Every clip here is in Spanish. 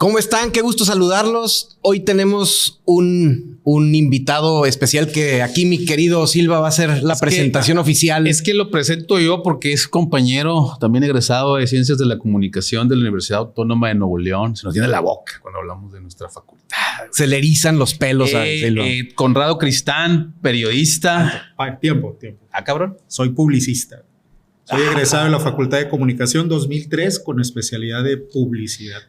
¿Cómo están? Qué gusto saludarlos. Hoy tenemos un invitado especial que aquí mi querido Silva va a hacer la presentación oficial. Es que lo presento yo porque es compañero también egresado de Ciencias de la Comunicación de la Universidad Autónoma de Nuevo León. Se nos tiene la boca cuando hablamos de nuestra facultad. Se le erizan los pelos a Silva. Conrado Cristán, periodista. Tiempo. Ah, cabrón. Soy publicista. Soy egresado de la Facultad de Comunicación 2003 con especialidad de publicidad.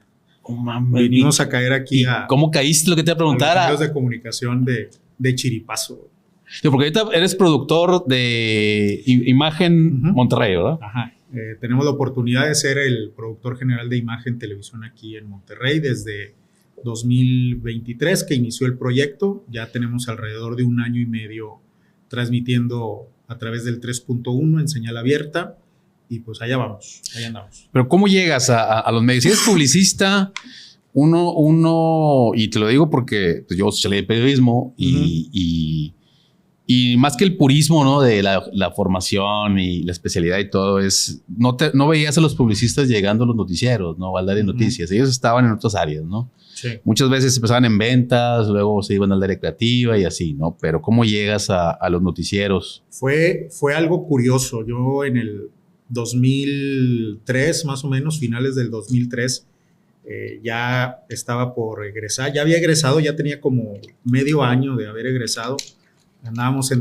Oh, mami. Venimos a caer aquí a... ¿Cómo caíste? Lo que te iba a preguntar. A los medios de comunicación de Chiripazo. Sí, porque ahorita eres productor de Imagen Monterrey, ¿verdad? Ajá. Tenemos la oportunidad de ser el productor general de Imagen Televisión aquí en Monterrey desde 2023 que inició el proyecto. Ya tenemos alrededor de 1 año y medio transmitiendo a través del 3.1 en señal abierta. Y pues allá vamos, allá andamos. Pero ¿cómo llegas a los medios? Si eres publicista, uno, y te lo digo porque pues yo salí de periodismo y más que el purismo, ¿no? De la formación y la especialidad y todo, no veías a los publicistas llegando a los noticieros, ¿no? Al área de noticias. Ellos estaban en otras áreas, ¿no? Sí. Muchas veces empezaban en ventas, luego se iban al área creativa y así, ¿no? Pero ¿cómo llegas a los noticieros? Fue algo curioso. Yo en el 2003, más o menos, finales del 2003, ya estaba por egresar. Ya había egresado, ya tenía como medio año de haber egresado. Andábamos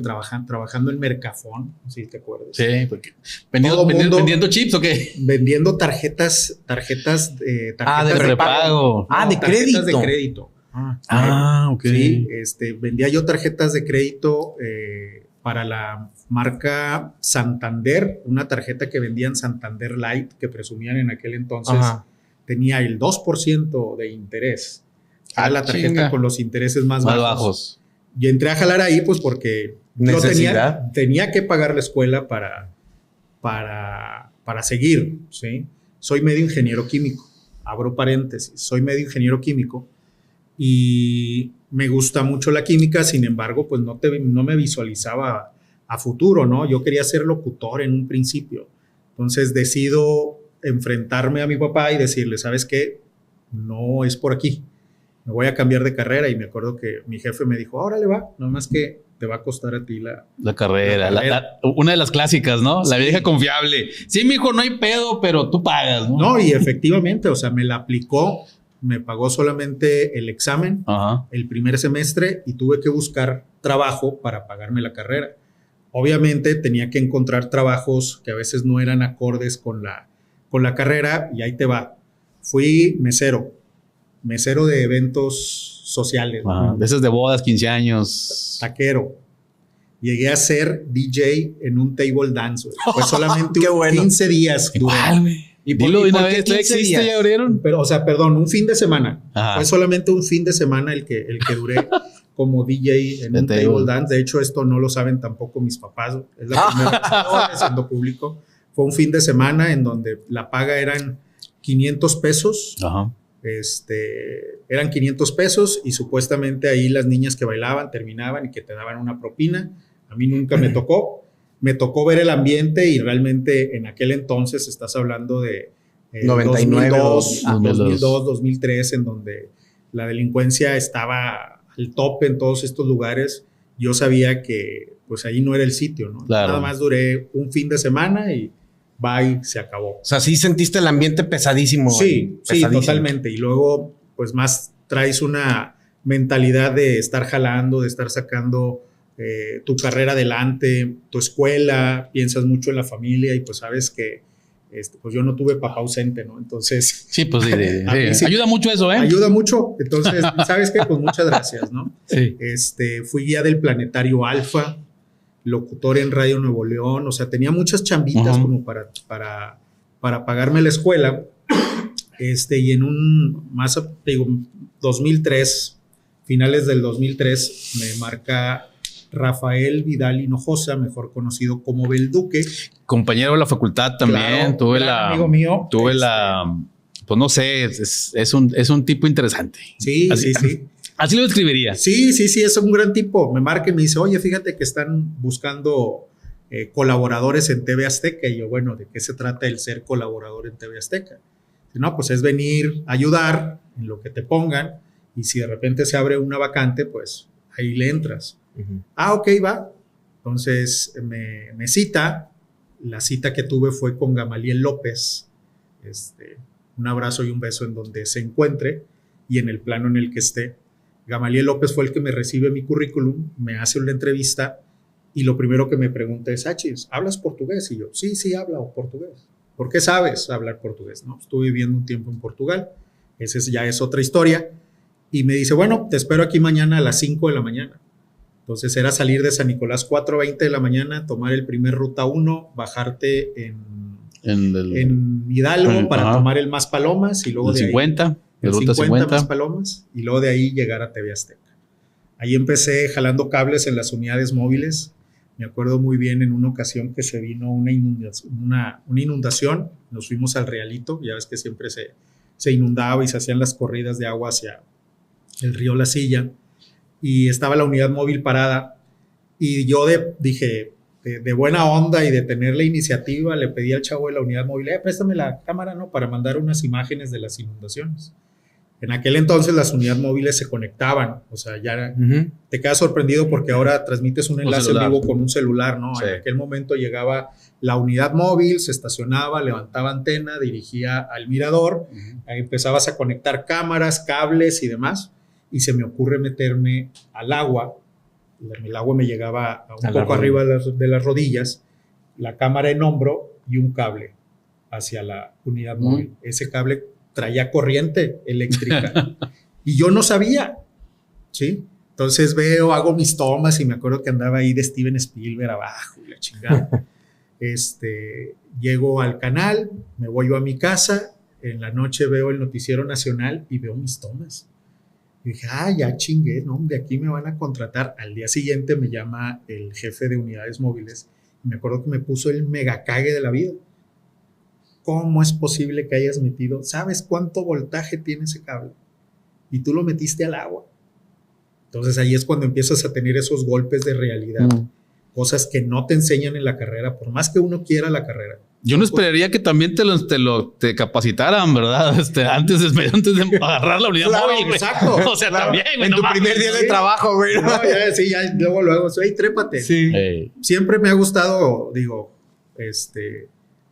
trabajando en Mercafón, si te acuerdas. Sí, porque vendiendo chips o qué? Vendiendo tarjetas de prepago. De crédito. Tarjetas de crédito. Ok. Sí, vendía yo tarjetas de crédito para la marca Santander, una tarjeta que vendían Santander Light, que presumían en aquel entonces. Tenía el 2% de interés. Era la tarjeta con los intereses más bajos. Y entré a jalar ahí pues porque yo tenía que pagar la escuela para seguir, ¿sí? Soy medio ingeniero químico, abro paréntesis, soy medio ingeniero químico y me gusta mucho la química, sin embargo, pues no me visualizaba a futuro, ¿no? Yo quería ser locutor en un principio. Entonces decido enfrentarme a mi papá y decirle, ¿sabes qué? No es por aquí. Me voy a cambiar de carrera. Y me acuerdo que mi jefe me dijo, órale va, nomás que te va a costar a ti la carrera. Una de las clásicas, ¿no? Sí. La vieja confiable. Sí, mijo, no hay pedo, pero tú pagas, ¿no? No, y efectivamente, o sea, me la aplicó, me pagó solamente el examen, el primer semestre, y tuve que buscar trabajo para pagarme la carrera. Obviamente tenía que encontrar trabajos que a veces no eran acordes con la carrera, y ahí te va. Fui mesero de eventos sociales. ¿No? De esas de bodas, 15 años. Taquero. Llegué a ser DJ en un table dance. Fue solamente 15 días. Igual, güey. ¿Y por qué existe? ¿Ya abrieron? Pero, o sea, perdón, un fin de semana. Fue solamente un fin de semana el que duré como DJ en un table dance. De hecho, esto no lo saben tampoco mis papás. Es la primera vez que estoy haciendo público. Fue un fin de semana en donde la paga eran 500 pesos. Eran 500 pesos y supuestamente ahí las niñas que bailaban terminaban y que te daban una propina. A mí nunca me tocó. Me tocó ver el ambiente y realmente en aquel entonces estás hablando de 2002, 2003, en donde la delincuencia estaba al tope en todos estos lugares. Yo sabía que pues ahí no era el sitio, ¿no? Claro. Nada más duré un fin de semana y bye, se acabó. O sea, sí sentiste el ambiente pesadísimo. Sí, totalmente. Y luego, pues más traes una mentalidad de estar jalando, de estar sacando tu carrera adelante, tu escuela, piensas mucho en la familia y pues sabes que pues yo no tuve papá ausente, ¿no? Entonces... Sí, pues sí. Ayuda mucho eso, ¿eh? Ayuda mucho. Entonces, ¿sabes qué? Pues muchas gracias, ¿no? Sí. Fui guía del Planetario Alfa, locutor en Radio Nuevo León, o sea, tenía muchas chambitas como para pagarme la escuela, y en 2003, finales del 2003, me marca Rafael Vidal Hinojosa, mejor conocido como Belduque. Compañero de la facultad también, claro, amigo mío. Pues no sé, es un tipo interesante. Sí. Así lo describiría. Sí, es un gran tipo. Me marca y me dice, oye, fíjate que están buscando colaboradores en TV Azteca. Y yo, bueno, ¿de qué se trata el ser colaborador en TV Azteca? No, pues es venir a ayudar en lo que te pongan, y si de repente se abre una vacante, pues ahí le entras. Ok, va. Entonces me cita. La cita que tuve fue con Gamaliel López. Un abrazo y un beso en donde se encuentre y en el plano en el que esté. Gamaliel López fue el que me recibe mi currículum, me hace una entrevista y lo primero que me pregunta es, Achis, ¿hablas portugués? Y yo, sí, hablo portugués. ¿Por qué sabes hablar portugués? No, estuve viviendo un tiempo en Portugal. Ya es otra historia. Y me dice, bueno, te espero aquí mañana a las 5 de la mañana. Entonces era salir de San Nicolás 4:20 de la mañana, tomar el primer ruta 1, bajarte en Hidalgo para tomar el Maspalomas y luego el 50, el ruta 50 Maspalomas y luego de ahí llegar a TV Azteca. Ahí empecé jalando cables en las unidades móviles. Me acuerdo muy bien en una ocasión que se vino una inundación. Nos fuimos al Realito, ya ves que siempre se inundaba y se hacían las corridas de agua hacia el río La Silla. Y estaba la unidad móvil parada. Y yo dije, de buena onda y de tener la iniciativa, le pedí al chavo de la unidad móvil, préstame la cámara, ¿no? Para mandar unas imágenes de las inundaciones. En aquel entonces las unidades móviles se conectaban, o sea, ya te quedas sorprendido porque ahora transmites un enlace en vivo con un celular, ¿no? Sí. En aquel momento llegaba la unidad móvil, se estacionaba, levantaba antena, dirigía al mirador, ahí empezabas a conectar cámaras, cables y demás, y se me ocurre meterme al agua. El agua me llegaba un poco arriba de las rodillas, la cámara en hombro y un cable hacia la unidad móvil. Ese cable traía corriente eléctrica y yo no sabía, ¿sí? Entonces hago mis tomas y me acuerdo que andaba ahí de Steven Spielberg abajo, la chingada. Llego al canal, me voy yo a mi casa, en la noche veo el noticiero nacional y veo mis tomas. Y dije, ya chingué, ¿no? De aquí me van a contratar. Al día siguiente me llama el jefe de unidades móviles y me acuerdo que me puso el mega cague de la vida. ¿Cómo es posible que hayas metido? ¿Sabes cuánto voltaje tiene ese cable? Y tú lo metiste al agua. Entonces ahí es cuando empiezas a tener esos golpes de realidad. Cosas que no te enseñan en la carrera, por más que uno quiera la carrera. Yo no esperaría que también te capacitaran, ¿verdad? Antes de agarrar la unidad móvil. Exacto. O sea, también. En tu primer día de trabajo, güey. No, ya luego, trépate. Sí. Siempre me ha gustado,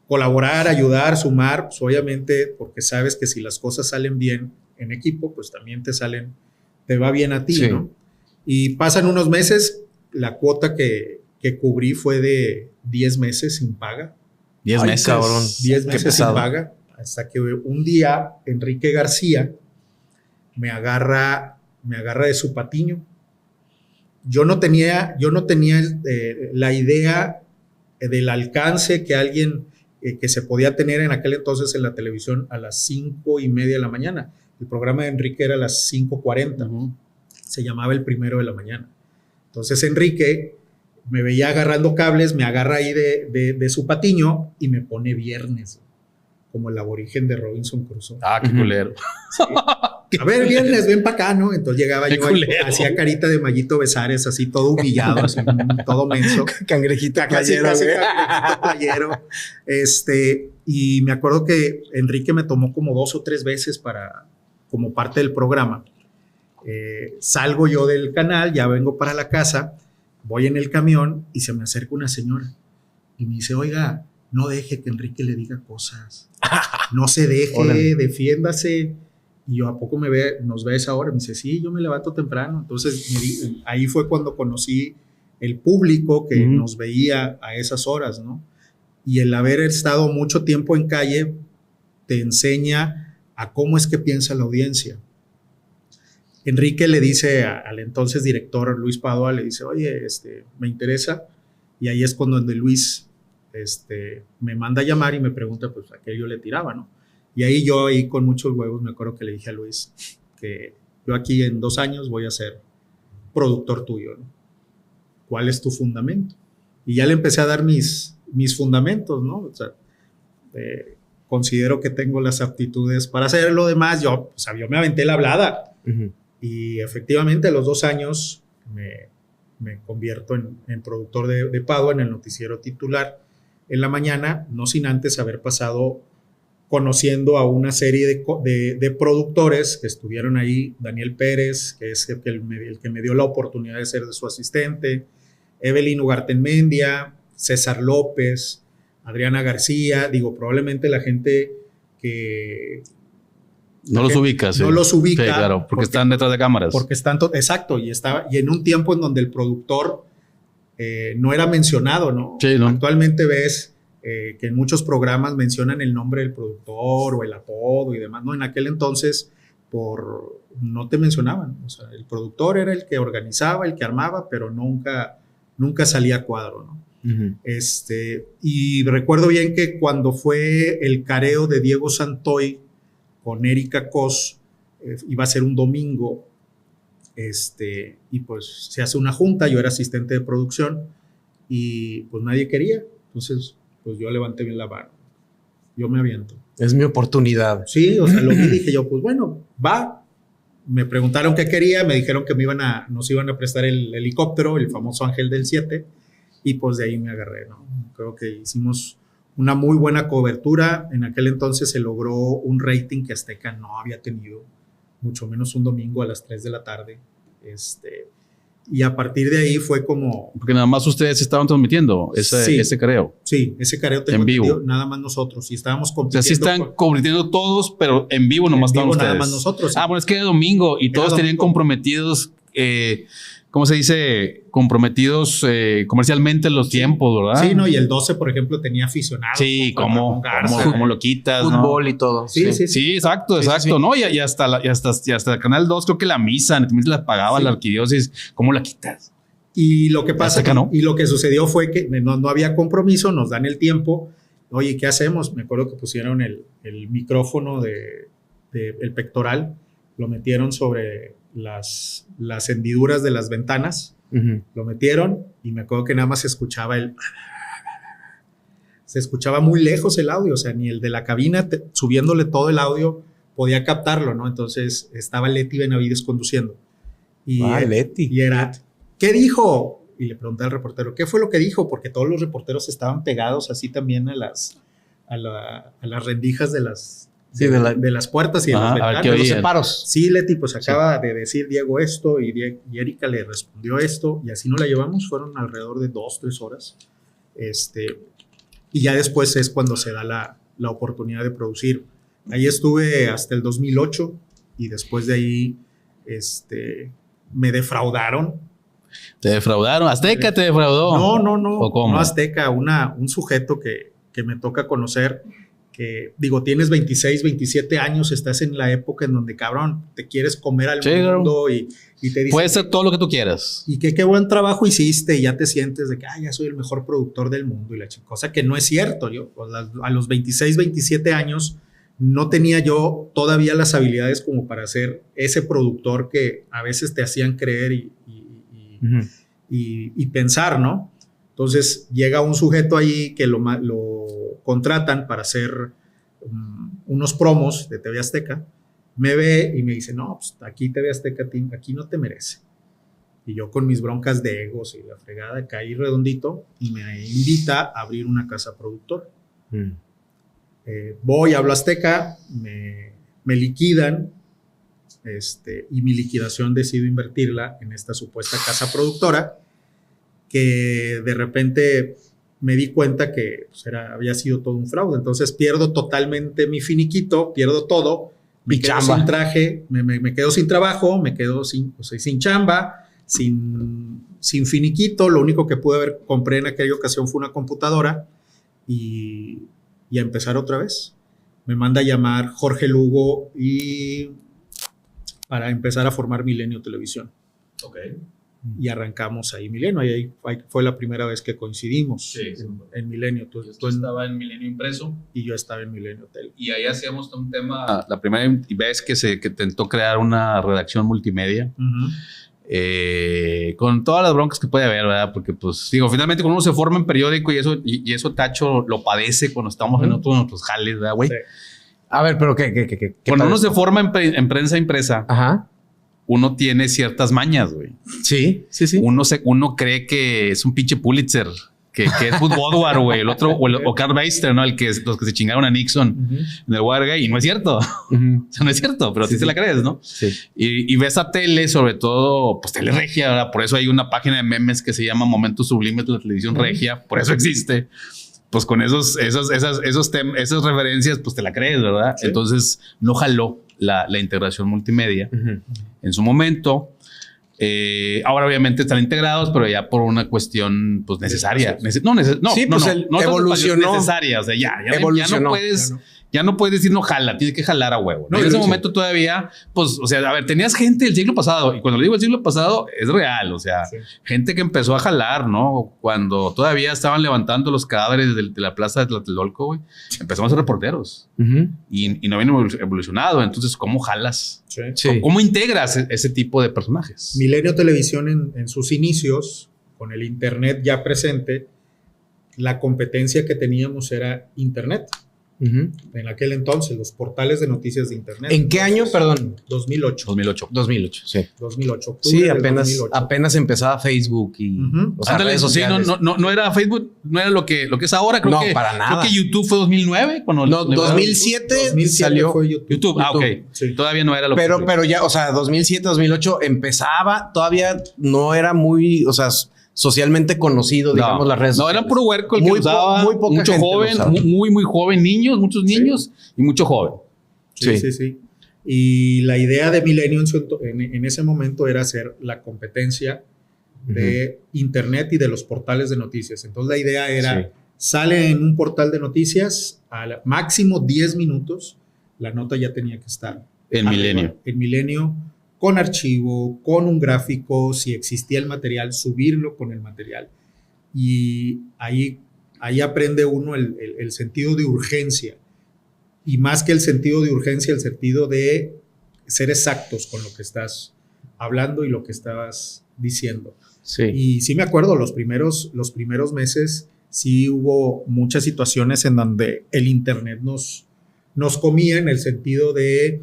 colaborar, ayudar, sumar, pues obviamente, porque sabes que si las cosas salen bien en equipo, pues también te va bien a ti, sí, ¿no? Y pasan unos meses, la cuota que cubrí fue de 10 meses sin paga. 10 meses, cabrón. 10 meses sin paga, hasta que un día Enrique García me agarra de su patiño. Yo no tenía la idea del alcance que alguien que se podía tener en aquel entonces en la televisión a las 5:30 de la mañana. El programa de Enrique era a las 5:40. Se llamaba El Primero de la Mañana. Entonces Enrique me veía agarrando cables, me agarra ahí de su patiño y me pone viernes, como el aborigen de Robinson Crusoe. Qué culero. Sí. A ver, viernes, ven para acá, ¿no? Entonces llegaba yo, hacía carita de Mayito Besares, así todo humillado, así, todo menso. Cangrejito playero. Casi cangrejito playero. Y me acuerdo que Enrique me tomó como 2 o 3 veces como parte del programa. Salgo yo del canal, ya vengo para la casa, voy en el camión y se me acerca una señora y me dice, oiga, no deje que Enrique le diga cosas. No se deje, defiéndase. Y yo, ¿a poco nos ve a esa hora? Me dice, sí, yo me levanto temprano. Entonces, ahí fue cuando conocí el público que nos veía a esas horas, ¿no? Y el haber estado mucho tiempo en calle te enseña a cómo es que piensa la audiencia. Enrique le dice al entonces director Luis Padua, le dice, oye, me interesa. Y ahí es cuando Luis me manda a llamar y me pregunta, pues, a qué yo le tiraba, ¿no? Y ahí yo con muchos huevos me acuerdo que le dije a Luis que yo aquí en 2 años voy a ser productor tuyo, ¿no? ¿Cuál es tu fundamento? Y ya le empecé a dar mis fundamentos, ¿no? O sea, considero que tengo las aptitudes para hacer lo demás. Yo me aventé la hablada. Y efectivamente a los 2 años me convierto en productor de Padua en el noticiero titular en la mañana, no sin antes haber pasado conociendo a una serie de productores que estuvieron ahí. Daniel Pérez, que es el que me dio la oportunidad de ser de su asistente, Evelyn Ugartenmendia, César López, Adriana García. Digo, probablemente la gente que... No los ubica, sí. No los ubica. Sí, claro, porque están detrás de cámaras. Porque están, exacto, y en un tiempo en donde el productor no era mencionado, ¿no? Sí, ¿no? Actualmente ves que en muchos programas mencionan el nombre del productor o el apodo y demás, ¿no? En aquel entonces no te mencionaban. O sea, el productor era el que organizaba, el que armaba, pero nunca salía a cuadro, ¿no? Uh-huh. Y recuerdo bien que cuando fue el careo de Diego Santoy con Erika Cos, iba a ser un domingo, y pues se hace una junta. Yo era asistente de producción y pues nadie quería. Entonces, pues yo levanté bien la mano. Yo me aviento. Es mi oportunidad. Sí, o sea, lo vi, dije yo, pues bueno, va. Me preguntaron qué quería, me dijeron que nos iban a prestar el helicóptero, el famoso Ángel del 7, y pues de ahí me agarré, ¿no? Creo que hicimos una muy buena cobertura. En aquel entonces se logró un rating que Azteca no había tenido, mucho menos un domingo a las 3 de la tarde. Y a partir de ahí fue como... Porque nada más ustedes estaban transmitiendo ese careo. Sí, ese careo tengo en vivo. Nada más nosotros. Y estábamos O compitiendo. sea, sí están convirtiendo todos, pero en vivo nomás estaban ustedes. Nada más nosotros. Sí. Ah, bueno, es que era domingo y todos tenían comprometidos... ¿cómo se dice? Comprometidos comercialmente los tiempos, ¿verdad? Sí, no, y el 12, por ejemplo, tenía aficionados. Sí, ¿cómo lo quitas? Fútbol, ¿no? y todo. Sí, exacto. Sí. ¿No? Y hasta el Canal 2, creo que la misa también se la pagaba la arquidiócesis. ¿Cómo la quitas? Y lo que pasa, ¿no? Y lo que sucedió fue que no había compromiso, nos dan el tiempo. Oye, ¿qué hacemos? Me acuerdo que pusieron el micrófono el pectoral, lo metieron sobre las hendiduras de las ventanas. Uh-huh. Lo metieron y me acuerdo que nada más se escuchaba se escuchaba muy lejos el audio. O sea, ni el de la cabina subiéndole todo el audio podía captarlo, ¿no? Entonces estaba Leti Benavides conduciendo y era, ¿qué dijo? Y le pregunté al reportero, ¿qué fue lo que dijo? Porque todos los reporteros estaban pegados así también a las rendijas de las puertas y de las ventanas, de los separos. Sí, Leti, pues acaba de decir Diego esto y Erika le respondió esto, y así nos la llevamos. Fueron alrededor de 2-3 horas. Y ya después es cuando se da la oportunidad de producir. Ahí estuve hasta el 2008 y después de ahí me defraudaron. ¿Te defraudaron? ¿Azteca te defraudó? No. ¿O cómo? No Azteca, un sujeto que me toca conocer. Que digo, tienes 26, 27 años, estás en la época en donde, cabrón, te quieres comer al mundo y te dicen... Puede ser todo lo que tú quieras. Y qué buen trabajo hiciste, y ya te sientes de que ya soy el mejor productor del mundo, y la cosa que no es cierto. Yo a los 26, 27 años no tenía yo todavía las habilidades como para ser ese productor que a veces te hacían creer y pensar, ¿no? Entonces llega un sujeto ahí que lo contratan para hacer unos promos de TV Azteca. Me ve y me dice, no, pues aquí TV Azteca, aquí no te merece. Y yo con mis broncas de egos y la fregada caí redondito y me invita a abrir una casa productora. Voy, hablo Azteca, me liquidan, y mi liquidación decido invertirla en esta supuesta casa productora, que de repente me di cuenta que pues, había sido todo un fraude. Entonces pierdo totalmente mi finiquito, pierdo todo, me quedo sin traje, me quedo sin trabajo, me quedo sin chamba, sin finiquito. Lo único que compré en aquella ocasión fue una computadora y a empezar otra vez. Me manda a llamar Jorge Lugo para empezar a formar Milenio Televisión. Okay. Y arrancamos ahí Milenio. Ahí fue la primera vez que coincidimos en Milenio. Tú estaba en Milenio Impreso. Y yo estaba en Milenio Tele. Y ahí hacíamos un tema, la primera vez que intentó crear una redacción multimedia. Uh-huh. Con todas las broncas que puede haber, ¿verdad? Porque, pues, digo, finalmente cuando uno se forma en periódico y eso Tacho lo padece cuando estamos en otros jales, ¿verdad, güey? Sí. A ver, pero ¿qué cuando uno se forma en prensa impresa, ajá, uno tiene ciertas mañas, güey. Sí. Uno cree que es un pinche Pulitzer. que es Bud Woodward, güey, el otro, o Carl Beister, ¿no? Los que se chingaron a Nixon en el Watergate, y no es cierto. O sea, no es cierto, pero sí te la crees, ¿no? Sí. Y ves a tele, sobre todo, pues tele regia, ¿verdad? Por eso hay una página de memes que se llama Momentos Sublimes de la televisión regia, por eso existe. Pues con esas referencias, pues te la crees, ¿verdad? Sí. Entonces no jaló la integración multimedia en su momento. Ahora obviamente están integrados, pero ya por una cuestión pues necesaria. Evolucionó. Necesaria, o sea, ya no puedes decir no jala, tienes que jalar a huevo. ¿No? En ese momento todavía, pues, o sea, a ver, tenías gente del siglo pasado, y cuando le digo el siglo pasado es real, o sea, gente que empezó a jalar, ¿no? Cuando todavía estaban levantando los cadáveres de la plaza de Tlatelolco, güey, empezamos a ser reporteros y no habían evolucionado. Entonces, ¿cómo jalas? ¿Cómo integras ese tipo de personajes? Milenio Televisión en sus inicios, con el internet ya presente, la competencia que teníamos era internet. En aquel entonces, los portales de noticias de internet. ¿En qué año, perdón? 2008, sí. 2008. Sí, apenas empezaba Facebook y o sea, redes sociales. Sí, no era Facebook, no era lo que es ahora. Creo que para nada. Creo que YouTube fue 2009 cuando 2007 salió fue YouTube. Ah, ok. Sí. Todavía no era lo pero ya, o sea, 2007, 2008 empezaba, todavía no era muy, o sea, socialmente conocido, digamos, las redes sociales. No, era puro huerco el que usaba, muy poca mucho joven, muy joven, muchos niños y mucho joven. Sí. Y la idea de Milenio en ese momento era hacer la competencia de internet y de los portales de noticias. Entonces la idea era, sale en un portal de noticias, al máximo 10 minutos, la nota ya tenía que estar en Milenio. En Milenio, con archivo, con un gráfico, si existía el material, subirlo con el material. Y ahí aprende uno el sentido de urgencia. Y más que el sentido de urgencia, el sentido de ser exactos con lo que estás hablando y lo que estabas diciendo. Sí. Y sí me acuerdo, los primeros meses sí hubo muchas situaciones en donde el internet nos comía, en el sentido de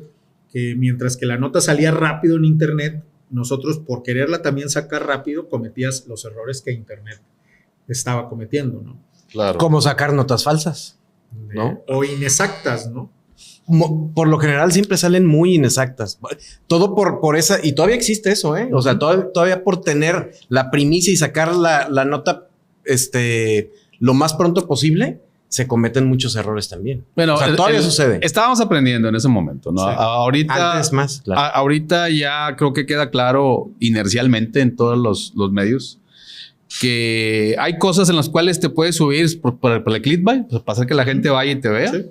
que mientras que la nota salía rápido en internet, nosotros por quererla también sacar rápido cometías los errores que internet estaba cometiendo, ¿no? Claro. Como sacar notas falsas, ¿no? O inexactas, ¿no? Por lo general siempre salen muy inexactas. Todo por esa, y todavía existe eso, ¿eh? O sea, todavía por tener la primicia y sacar la nota lo más pronto posible, se cometen muchos errores también. Bueno, o sea, todavía sucede. Estábamos aprendiendo en ese momento, ¿no? Sí. Ahorita, antes más, claro. Ahorita ya creo que queda claro inercialmente en todos los medios que hay cosas en las cuales te puedes subir por el clickbait, para hacer que la gente vaya y te vea. Sí.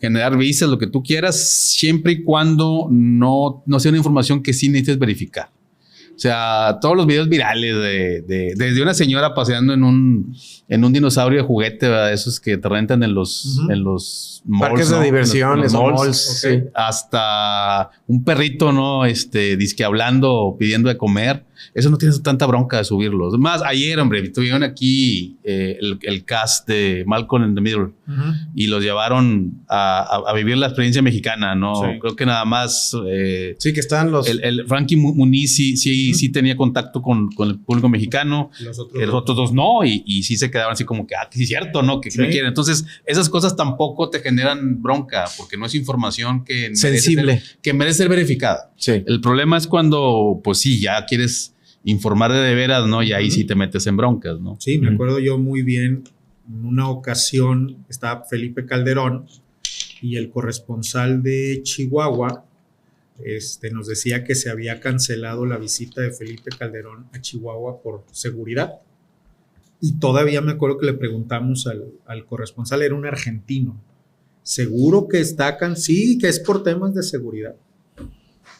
Generar vistas, lo que tú quieras, siempre y cuando no sea una información que sí necesites verificar. O sea, todos los videos virales desde una señora paseando en un dinosaurio de juguete, ¿verdad? Esos que te rentan en los malls, parques de diversiones, malls, okay. Hasta un perrito, ¿no? Disque hablando, pidiendo de comer. Eso no tienes tanta bronca de subirlos. Más ayer, hombre, tuvieron aquí el cast de Malcolm in the Middle y los llevaron a vivir la experiencia mexicana, ¿no? Sí. Creo que nada más. Sí, que están los. El Frankie Muniz sí tenía contacto con el público mexicano. Los otros dos no, y sí se quedaban así como que, sí es cierto, ¿no? Que me quieren. Entonces, esas cosas tampoco te generan bronca porque no es información que merece ser verificada. Sí. El problema es cuando, pues sí, ya quieres informar de veras, ¿no? Y ahí sí te metes en broncas, ¿no? Sí, me acuerdo yo muy bien, en una ocasión estaba Felipe Calderón y el corresponsal de Chihuahua nos decía que se había cancelado la visita de Felipe Calderón a Chihuahua por seguridad. Y todavía me acuerdo que le preguntamos al corresponsal, era un argentino, ¿seguro que está sí, que es por temas de seguridad?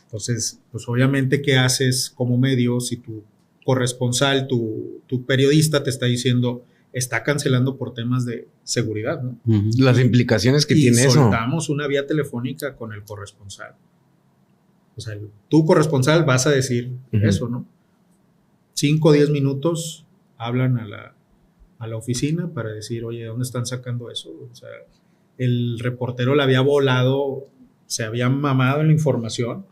Entonces, pues obviamente, ¿qué haces como medio si tu corresponsal, tu periodista te está diciendo, está cancelando por temas de seguridad, ¿no? Las implicaciones que tiene eso. Y soltamos una vía telefónica con el corresponsal. O sea, tu corresponsal vas a decir eso, ¿no? 5 o 10 minutos hablan a la oficina para decir, oye, ¿dónde están sacando eso? O sea, el reportero le había volado, se había mamado en la información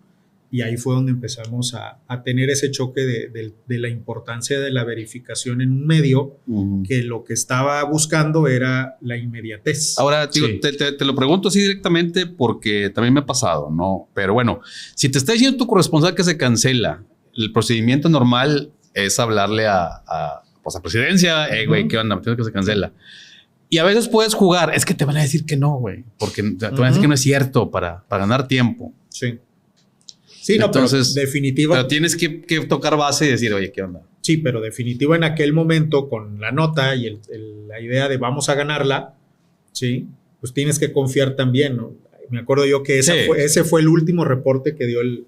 Y ahí fue donde empezamos a tener ese choque de la importancia de la verificación en un medio, que lo que estaba buscando era la inmediatez. Ahora, digo, Sí. te lo pregunto así directamente porque también me ha pasado, ¿no? Pero bueno, si te está diciendo tu corresponsal que se cancela, el procedimiento normal es hablarle a presidencia, güey, ¿qué onda? Me tengo que se cancela. Y a veces puedes jugar, es que te van a decir que no, güey, porque te van a decir que no es cierto para ganar tiempo. Sí. Sí, no, Entonces, pero definitivo. Pero tienes que tocar base y decir, oye, ¿qué onda? Sí, pero definitivo en aquel momento con la nota y la idea de vamos a ganarla, sí, pues tienes que confiar también, ¿no? Me acuerdo yo que ese fue el último reporte que dio el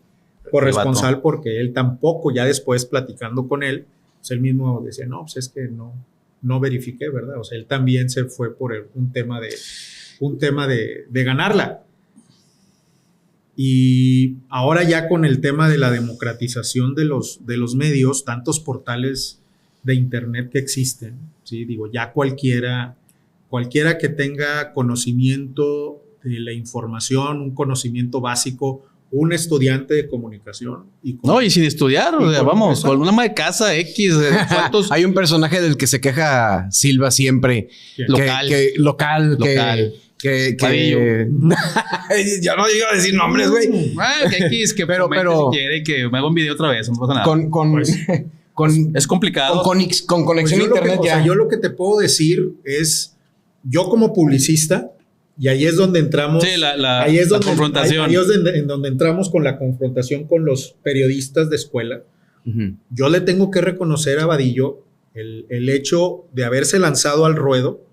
corresponsal, porque él tampoco, ya después platicando con él, pues él mismo decía, no, pues es que no verifiqué, ¿verdad? O sea, él también se fue por un tema de ganarla. Y ahora ya con el tema de la democratización de los medios, tantos portales de internet que existen, ¿sí? Digo, ya cualquiera que tenga conocimiento de la información, un conocimiento básico, un estudiante de comunicación. Y sin estudiar, o sea, vamos, con una ama de casa X. Hay un personaje del que se queja Silva siempre. Local. Yo no iba a decir nombres, güey. Que X, que pero si quiere que me haga un video otra vez, no pasa nada. Es complicado. Con conexión a internet ya. O sea, yo lo que te puedo decir es, yo como publicista, y ahí es donde entramos. Sí, ahí es donde, la confrontación. Ahí es en donde entramos con la confrontación con los periodistas de escuela. Yo le tengo que reconocer a Vadillo el hecho de haberse lanzado al ruedo,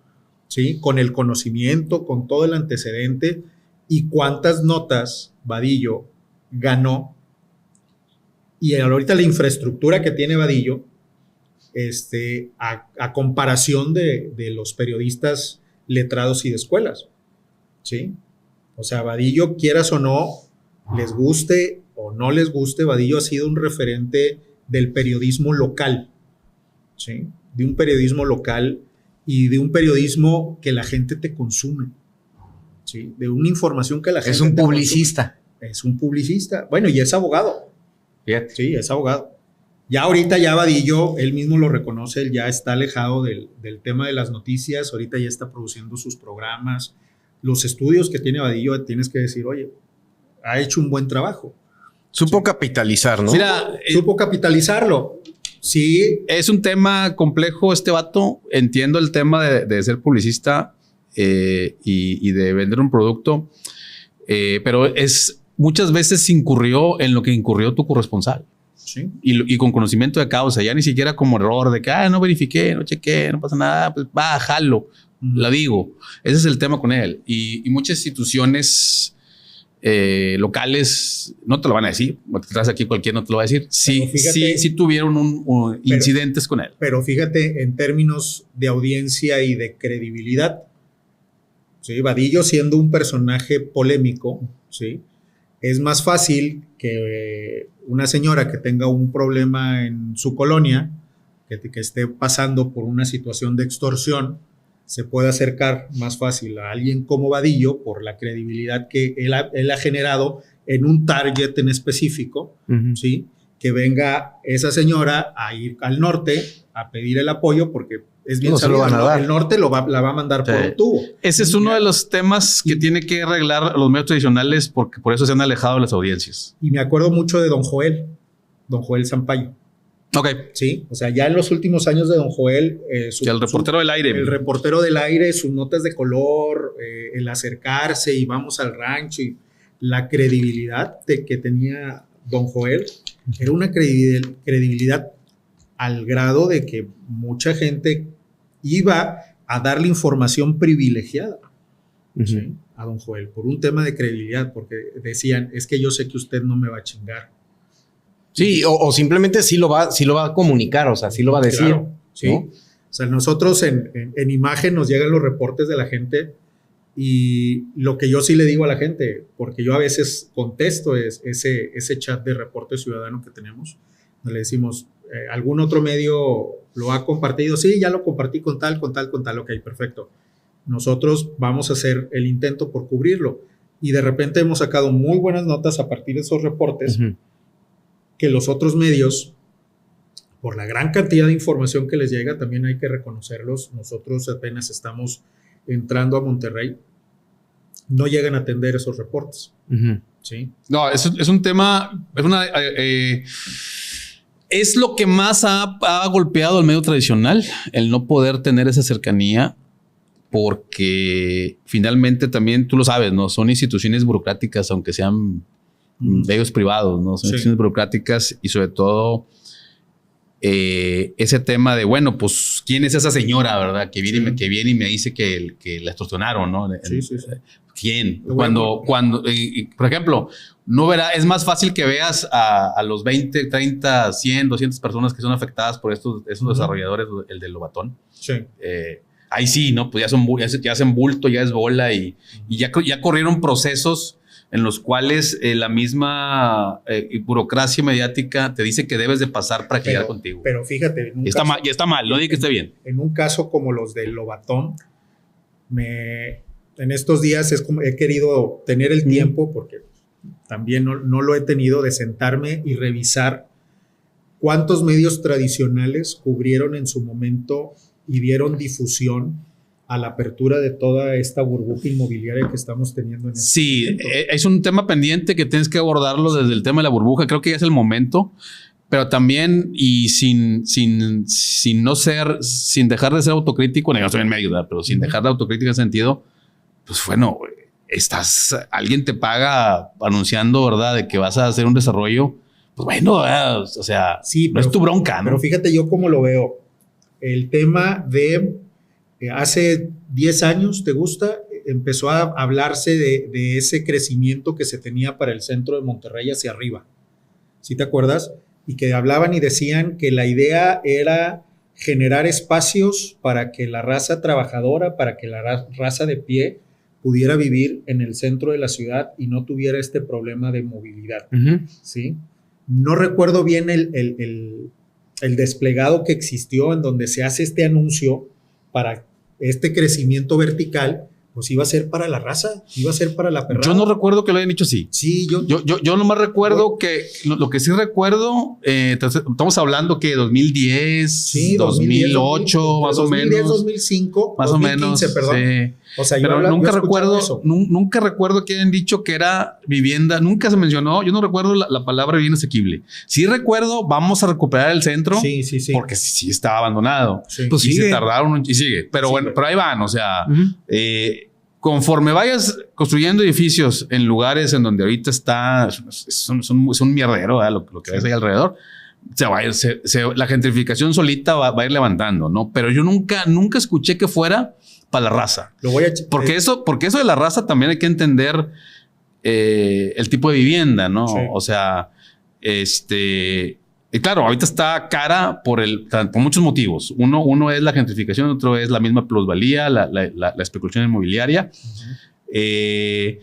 ¿sí? Con el conocimiento, con todo el antecedente, y cuántas notas Vadillo ganó. Y ahorita la infraestructura que tiene Vadillo, a comparación de los periodistas letrados y de escuelas, ¿sí? O sea, Vadillo, quieras o no, les guste o no les guste, Vadillo ha sido un referente del periodismo local, ¿sí? De un periodismo local y de un periodismo que la gente te consume, ¿sí? De una información que la gente es un publicista. Es un publicista. Bueno, y es abogado. Fíjate. Sí, es abogado. Ya ahorita ya Vadillo, él mismo lo reconoce, él ya está alejado del tema de las noticias, ahorita ya está produciendo sus programas. Los estudios que tiene Vadillo, tienes que decir, oye, ha hecho un buen trabajo. Supo capitalizar, ¿no? Mira, supo capitalizarlo. Sí. Es un tema complejo este vato. Entiendo el tema de ser publicista y de vender un producto, pero muchas veces incurrió en lo que incurrió tu corresponsal. Sí. Y con conocimiento de causa, ya ni siquiera como error de que no verifiqué, no chequé, no pasa nada, pues va, jalo. La digo. Ese es el tema con él. Y muchas instituciones locales no te lo van a decir. Te traes aquí, cualquiera no te lo va a decir. Sí tuvieron incidentes con él. Pero fíjate, en términos de audiencia y de credibilidad, ¿sí? Vadillo, siendo un personaje polémico, ¿sí? Es más fácil que una señora que tenga un problema en su colonia, que esté pasando por una situación de extorsión, se puede acercar más fácil a alguien como Vadillo por la credibilidad que él ha generado en un target en específico, ¿sí? Que venga esa señora a ir al norte a pedir el apoyo porque es bien sabido, el norte la va a mandar por un tubo. Ese es uno de los temas que tiene que arreglar los medios tradicionales porque por eso se han alejado de las audiencias. Y me acuerdo mucho de Don Joel Sampaio. Ok. Sí, o sea, ya en los últimos años de Don Joel... el reportero del aire. El reportero del aire, sus notas de color, el acercarse y vamos al rancho y la credibilidad que tenía Don Joel, era una credibilidad al grado de que mucha gente iba a darle información privilegiada, ¿sí? A Don Joel, por un tema de credibilidad, porque decían, es que yo sé que usted no me va a chingar. Sí, o simplemente sí lo va a comunicar, o sea, sí lo va a decir. Claro, sí. ¿No? O sea, nosotros en imagen nos llegan los reportes de la gente y lo que yo sí le digo a la gente, porque yo a veces contesto ese chat de reporte ciudadano que tenemos, le decimos, ¿algún otro medio lo ha compartido? Sí, ya lo compartí con tal, ok, perfecto. Nosotros vamos a hacer el intento por cubrirlo. y de repente hemos sacado muy buenas notas a partir de esos reportes, que los otros medios, por la gran cantidad de información que les llega, también hay que reconocerlos. Nosotros apenas estamos entrando a Monterrey, no llegan a atender esos reportes. ¿Sí? No, es un tema, es lo que más ha golpeado al medio tradicional, el no poder tener esa cercanía, porque finalmente también, tú lo sabes, ¿no? Son instituciones burocráticas, aunque sean medios privados, ¿no? Son instituciones burocráticas y sobre todo ese tema de, bueno, pues, ¿quién es esa señora, verdad? Que viene y me dice que la extorsionaron, ¿no? Sí. ¿Quién? Cuando por ejemplo, no verá, es más fácil que veas a los 20, 30, 100, 200 personas que son afectadas por esos desarrolladores, el del Lobatón. Sí. Ahí sí, ¿no? Pues ya hacen bulto, ya es bola y ya corrieron procesos en los cuales la misma burocracia mediática te dice que debes de pasar para quedar contigo. Pero fíjate, ya está mal, no digo que esté bien. En un caso como los del Lobatón, en estos días es como he querido tener el tiempo, porque también no lo he tenido, de sentarme y revisar cuántos medios tradicionales cubrieron en su momento y dieron difusión a la apertura de toda esta burbuja inmobiliaria que estamos teniendo en este momento. Es un tema pendiente que tienes que abordarlo desde el tema de la burbuja. Creo que ya es el momento, pero también y sin dejar de ser autocrítico, no estoy en medio, ¿verdad? Pero sin dejar de autocrítica en ese sentido, pues bueno, alguien te paga anunciando, ¿verdad?, de que vas a hacer un desarrollo, pues bueno, o sea, sí, no es tu bronca, ¿no? Pero fíjate yo cómo lo veo. El tema de hace 10 años, ¿te gusta? Empezó a hablarse de ese crecimiento que se tenía para el centro de Monterrey hacia arriba. ¿Sí te acuerdas? Y que hablaban y decían que la idea era generar espacios para que la raza trabajadora, para que la raza de pie pudiera vivir en el centro de la ciudad y no tuviera este problema de movilidad. ¿Sí? No recuerdo bien el desplegado que existió en donde se hace este anuncio para este crecimiento vertical, pues iba a ser para la raza, iba a ser para la perrada. Yo no recuerdo que lo hayan dicho así. Sí, yo nomás recuerdo que lo que sí recuerdo, estamos hablando que 2010, sí, 2008, más o menos. 2010, 2005, más 2015, o menos, perdón. Sí. O sea, pero nunca recuerdo que hayan dicho que era vivienda, nunca se mencionó, yo no recuerdo la palabra vivienda asequible. Sí recuerdo, vamos a recuperar el centro, sí. porque sí estaba abandonado. Sí. Pues y se tardaron y sigue, pero bueno, pero ahí van, o sea, conforme vayas construyendo edificios en lugares en donde ahorita es un mierdero, ¿verdad? Lo que ves ahí alrededor, la gentrificación solita va a ir levantando, ¿no? Pero yo nunca escuché que fuera para la raza. Porque eso de la raza también hay que entender el tipo de vivienda, ¿no? Sí. O sea, y claro, ahorita está cara por muchos motivos. Uno es la gentrificación, otro es la misma plusvalía, la especulación inmobiliaria. En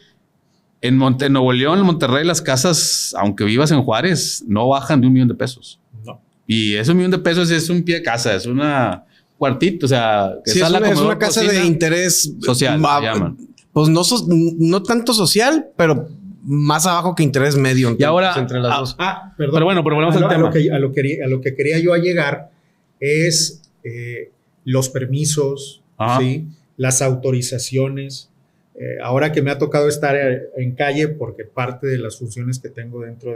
Nuevo León, en Monterrey, las casas, aunque vivas en Juárez, no bajan de $1,000,000. No. Y ese $1,000,000 es un pie de casa, es una cuartito, o sea, que sí, es una casa de interés social, llaman. Pues no tanto social, pero más abajo que interés medio. Y ahora entre las dos. Perdón. Pero bueno, pero volvemos al tema. A lo que quería yo llegar es los permisos, ¿sí? Las autorizaciones. Ahora que me ha tocado estar en calle, porque parte de las funciones que tengo dentro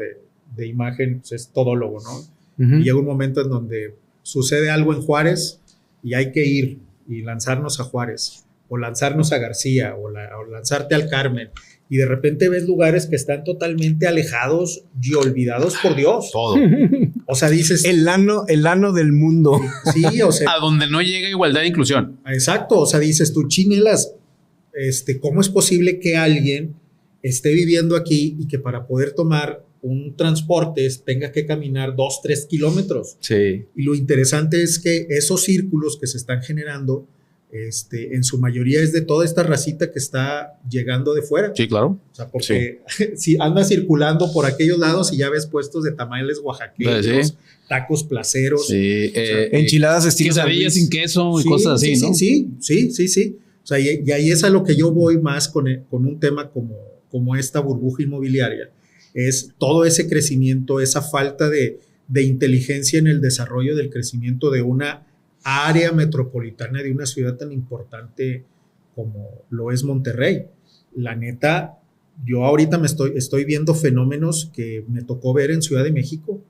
de imagen pues es todólogo, ¿no? Y llega un momento en donde sucede algo en Juárez y hay que ir y lanzarnos a Juárez, o lanzarnos a García, o lanzarte al Carmen. Y de repente ves lugares que están totalmente alejados y olvidados por Dios. Todo. O sea, dices... El ano del mundo. Sí, o sea... A donde no llega igualdad e inclusión. Exacto. O sea, dices tú, chinelas, ¿cómo es posible que alguien esté viviendo aquí y que para poder tomar un transporte tenga que caminar 2-3 kilómetros? Sí. Y lo interesante es que esos círculos que se están generando, en su mayoría es de toda esta racita que está llegando de fuera. Sí, claro. O sea, porque si andas circulando por aquellos lados y ya ves puestos de tamales oaxaqueños, tacos placeros, enchiladas estilo quesadillas sin queso y cosas así, ¿no? Sí. O sea, y ahí es a lo que yo voy más con un tema como como esta burbuja inmobiliaria, es todo ese crecimiento, esa falta de inteligencia en el desarrollo del crecimiento de una área metropolitana de una ciudad tan importante como lo es Monterrey. La neta, yo ahorita estoy viendo fenómenos que me tocó ver en Ciudad de México.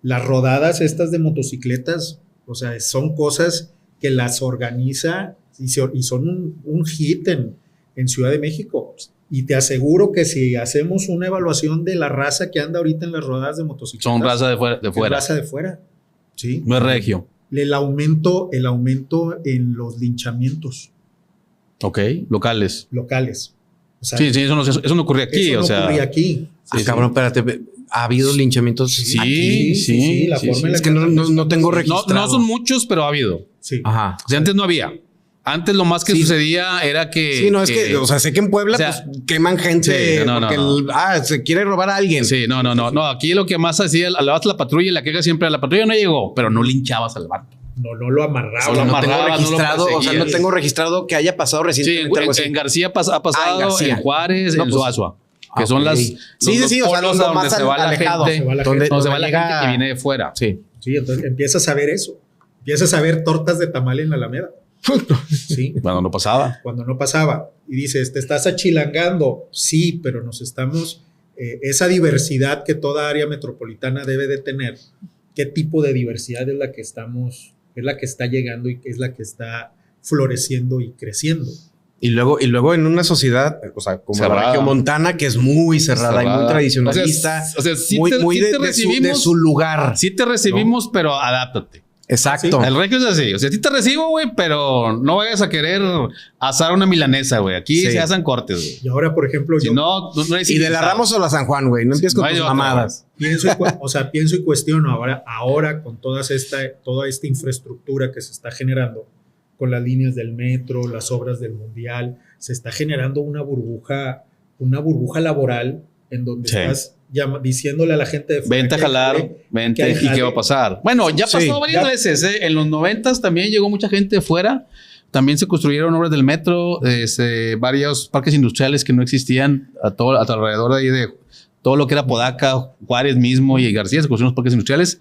Las rodadas estas de motocicletas, o sea, son cosas que las organiza y son un hit en Ciudad de México. Y te aseguro que si hacemos una evaluación de la raza que anda ahorita en las rodadas de motocicletas. Son raza de fuera. Es raza de fuera. Sí. No es regio. El aumento en los linchamientos. Ok, locales. O sea, Sí, eso no ocurría aquí. Eso no ocurría aquí. Cabrón, espérate. ¿Ha habido linchamientos? Sí. La forma en la Es que no tengo registrado. No son muchos, pero ha habido. Sí. Ajá. O sea, antes no había. Antes lo más que sucedía era que... Sí, no, es que, o sea, sé que en Puebla pues, queman gente porque se quiere robar a alguien. Sí, no. Aquí lo que más hacía, alabas la patrulla y la queja siempre, la patrulla no llegó, pero no linchabas al vato. No lo amarraba. Solo no tengo amarraba, registrado, no lo o sea, no tengo registrado que haya pasado Sí, recientemente algo así. en García ha pasado, en Juárez, en Suazua. Que son las... Sí, los o sea, polos lo donde más se va la alejado. gente. Donde se va la llega- gente que viene de fuera. Sí. Sí, entonces empiezas a ver eso. Empiezas a ver tortas de tamal en la Alameda. Sí. Cuando no pasaba. Cuando no pasaba. Y dices, te estás achilangando. Sí, pero nos estamos... esa diversidad que toda área metropolitana debe de tener, ¿qué tipo de diversidad es la que está llegando y es la que está floreciendo y creciendo? Y luego en una sociedad, o sea, como Cerrada. la región montana, que es muy cerrada y muy tradicionalista, O sea, sí muy te de recibimos. su lugar. Sí te recibimos, pero adáptate. Exacto. El regio es así. O sea, sí te recibo, güey, pero no vayas a querer asar una milanesa, güey. Aquí se hacen cortes, güey. Y ahora, por ejemplo, Si yo no eres Y de la Ramos o la San Juan, güey. No empieces con no hay tus otra, mamadas. pienso y cuestiono ahora con toda esta infraestructura que se está generando, con las líneas del metro, las obras del Mundial, se está generando una burbuja laboral en donde estás diciéndole a la gente de fuera vente a que hay jalar, jale, vente. que hay ¿Y qué jale. va a pasar? Bueno, ya Sí, pasó varias veces. En los 90s también llegó mucha gente de fuera. También se construyeron obras del metro, varios parques industriales que no existían a tu alrededor de ahí de todo lo que era Podaca, Juárez mismo y García. Se construyeron los parques industriales.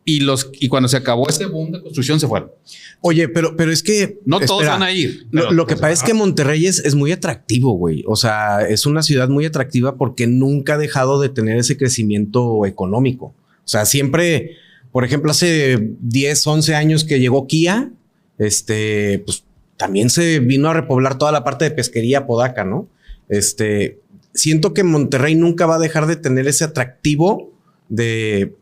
Y cuando se acabó ese boom de construcción se fueron. Oye, pero es que... No todos espera, van a ir. Lo que pasa es que Monterrey es muy atractivo, güey. O sea, es una ciudad muy atractiva porque nunca ha dejado de tener ese crecimiento económico. O sea, siempre, por ejemplo, hace 10, 11 años que llegó Kia, pues también se vino a repoblar toda la parte de pesquería Podaca, ¿no? Siento que Monterrey nunca va a dejar de tener ese atractivo de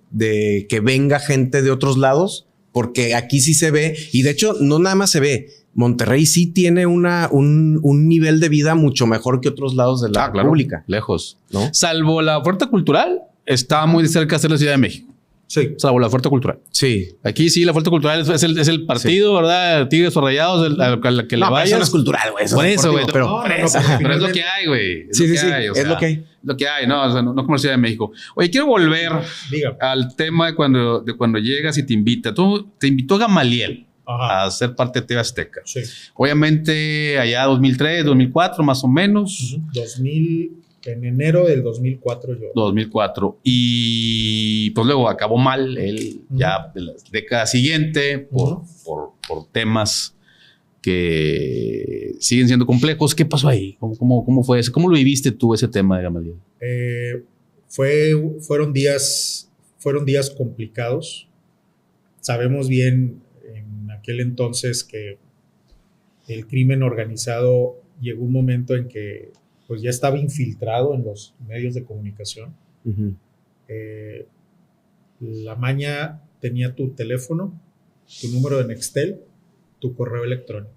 que venga gente de otros lados, porque aquí sí se ve, y de hecho no nada más se ve, Monterrey sí tiene un nivel de vida mucho mejor que otros lados de la República. Lejos, ¿no? Salvo la oferta cultural, está muy cerca de ser la Ciudad de México. Sí. Salvo la oferta cultural. Sí. Aquí sí, la oferta cultural es el partido, ¿verdad? Tigres o Rayados, al que le No, vaya. eso no es cultural, güey. Por eso, güey. Pero Pero es lo que hay, güey. Sí. Es lo que hay. Lo que hay, no, o sea, no como la Ciudad de México. Oye, quiero volver Dígame. al tema de cuando llegas y te invita. Te invitó Gamaliel a ser parte de TV Azteca. Sí. Obviamente, allá 2003, 2004, más o menos. 2000, en enero del 2004 yo. 2004. Y pues luego acabó mal él ya de la década siguiente por temas que siguen siendo complejos. ¿Qué pasó ahí? ¿Cómo fue eso? ¿Cómo lo viviste tú ese tema de Gamaliel? Fueron días complicados. Sabemos bien en aquel entonces que el crimen organizado llegó un momento en que pues ya estaba infiltrado en los medios de comunicación. Uh-huh. La maña tenía tu teléfono, tu número de Nextel, tu correo electrónico,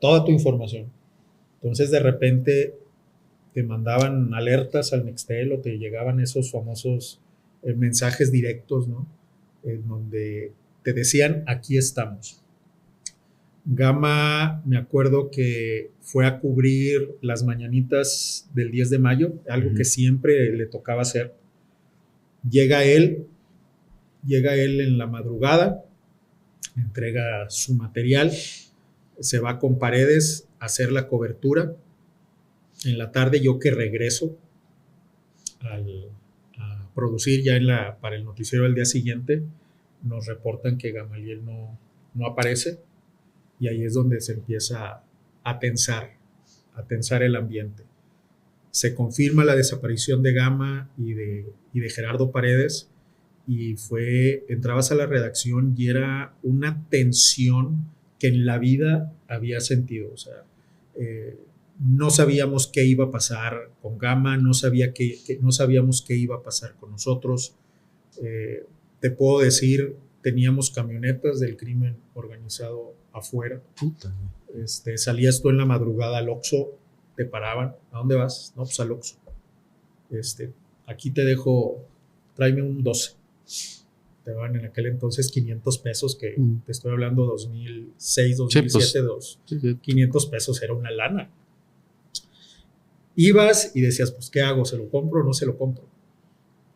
toda tu información. Entonces de repente te mandaban alertas al Nextel o te llegaban esos famosos mensajes directos, ¿no? En donde te decían, aquí estamos. Gama, me acuerdo que fue a cubrir las mañanitas del 10 de mayo, algo que siempre le tocaba hacer. Llega él en la madrugada, entrega su material, se va con Paredes a hacer la cobertura. En la tarde, yo que regreso a producir ya para el noticiero del día siguiente, nos reportan que Gamaliel no aparece, y ahí es donde se empieza a tensar el ambiente. Se confirma la desaparición de Gama y de Gerardo Paredes, y entrabas a la redacción y era una tensión que en la vida había sentido. O sea, no sabíamos qué iba a pasar con Gama, no sabíamos qué iba a pasar con nosotros. Te puedo decir, teníamos camionetas del crimen organizado afuera. Puta. Salías tú en la madrugada al Oxxo, te paraban. ¿A dónde vas? No, pues al Oxxo. Aquí te dejo, tráeme un 12. Te daban en aquel entonces 500 pesos, que te estoy hablando 2006, 2007, Sí. 500 pesos era una lana. Ibas y decías, pues, ¿qué hago? ¿Se lo compro o no se lo compro?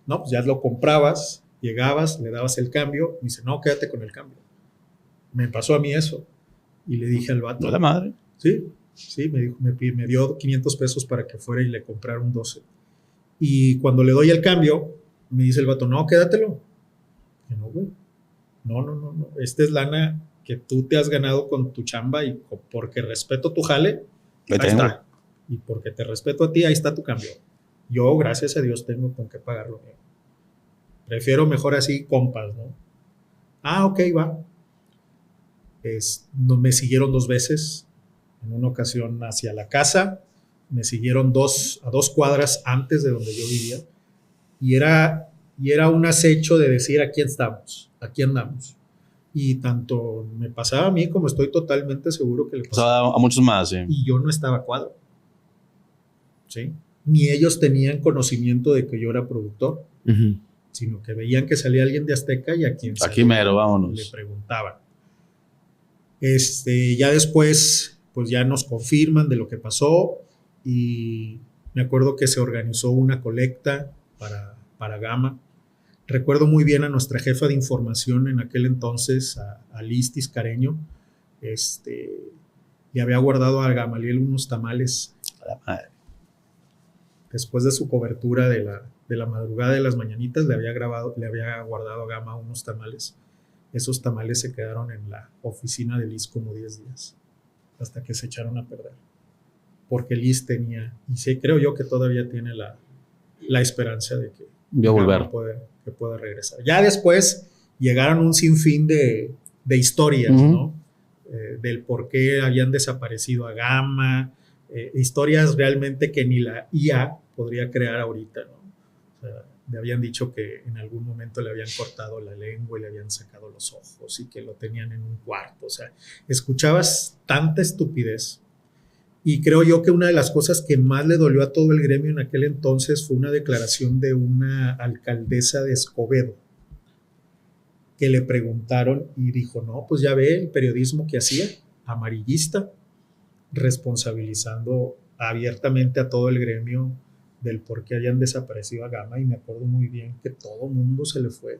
No, pues ya lo comprabas, llegabas, le dabas el cambio, y dice, no, quédate con el cambio. Me pasó a mí eso. Y le dije al vato. ¿No la madre? Sí, me dijo, me dio 500 pesos para que fuera y le comprara un 12. Y cuando le doy el cambio, me dice el vato, no, quédatelo. Que no, güey. No. Esta es lana que tú te has ganado con tu chamba, y porque respeto tu jale, ahí está. Y porque te respeto a ti, ahí está tu cambio. Yo, gracias a Dios, tengo con qué pagarlo. Prefiero mejor así, compas, ¿no? Ah, ok, va. Me siguieron 2 veces. En una ocasión hacia la casa, me siguieron a 2 cuadras antes de donde yo vivía. Y era un acecho de decir, aquí estamos, aquí andamos. Y tanto me pasaba a mí, como estoy totalmente seguro que le pasaba a muchos más, sí. Y yo no estaba a cuadro. ¿Sí? Ni ellos tenían conocimiento de que yo era productor, sino que veían que salía alguien de Azteca y a quien aquí mero, vámonos. Le preguntaban. Ya después, pues ya nos confirman de lo que pasó, y me acuerdo que se organizó una colecta para Gama. Recuerdo muy bien a nuestra jefa de información en aquel entonces, a Liz Tiscareño, y había guardado a Gamaliel unos tamales. A la madre. Después de su cobertura de la madrugada de las mañanitas, le había guardado a Gama unos tamales. Esos tamales se quedaron en la oficina de Liz como 10 días, hasta que se echaron a perder. Porque Liz tenía, y sí, creo yo que todavía tiene la esperanza de que pueda regresar. Ya después llegaron un sinfín de historias, ¿no? Del por qué habían desaparecido a Gama, historias realmente que ni la IA podría crear ahorita, ¿no? O sea, me habían dicho que en algún momento le habían cortado la lengua y le habían sacado los ojos y que lo tenían en un cuarto. O sea, escuchabas tanta estupidez. Y creo yo que una de las cosas que más le dolió a todo el gremio en aquel entonces fue una declaración de una alcaldesa de Escobedo, que le preguntaron y dijo, no, pues ya ve el periodismo que hacía, amarillista, responsabilizando abiertamente a todo el gremio del por qué habían desaparecido a Gama. Y me acuerdo muy bien que todo mundo se le fue.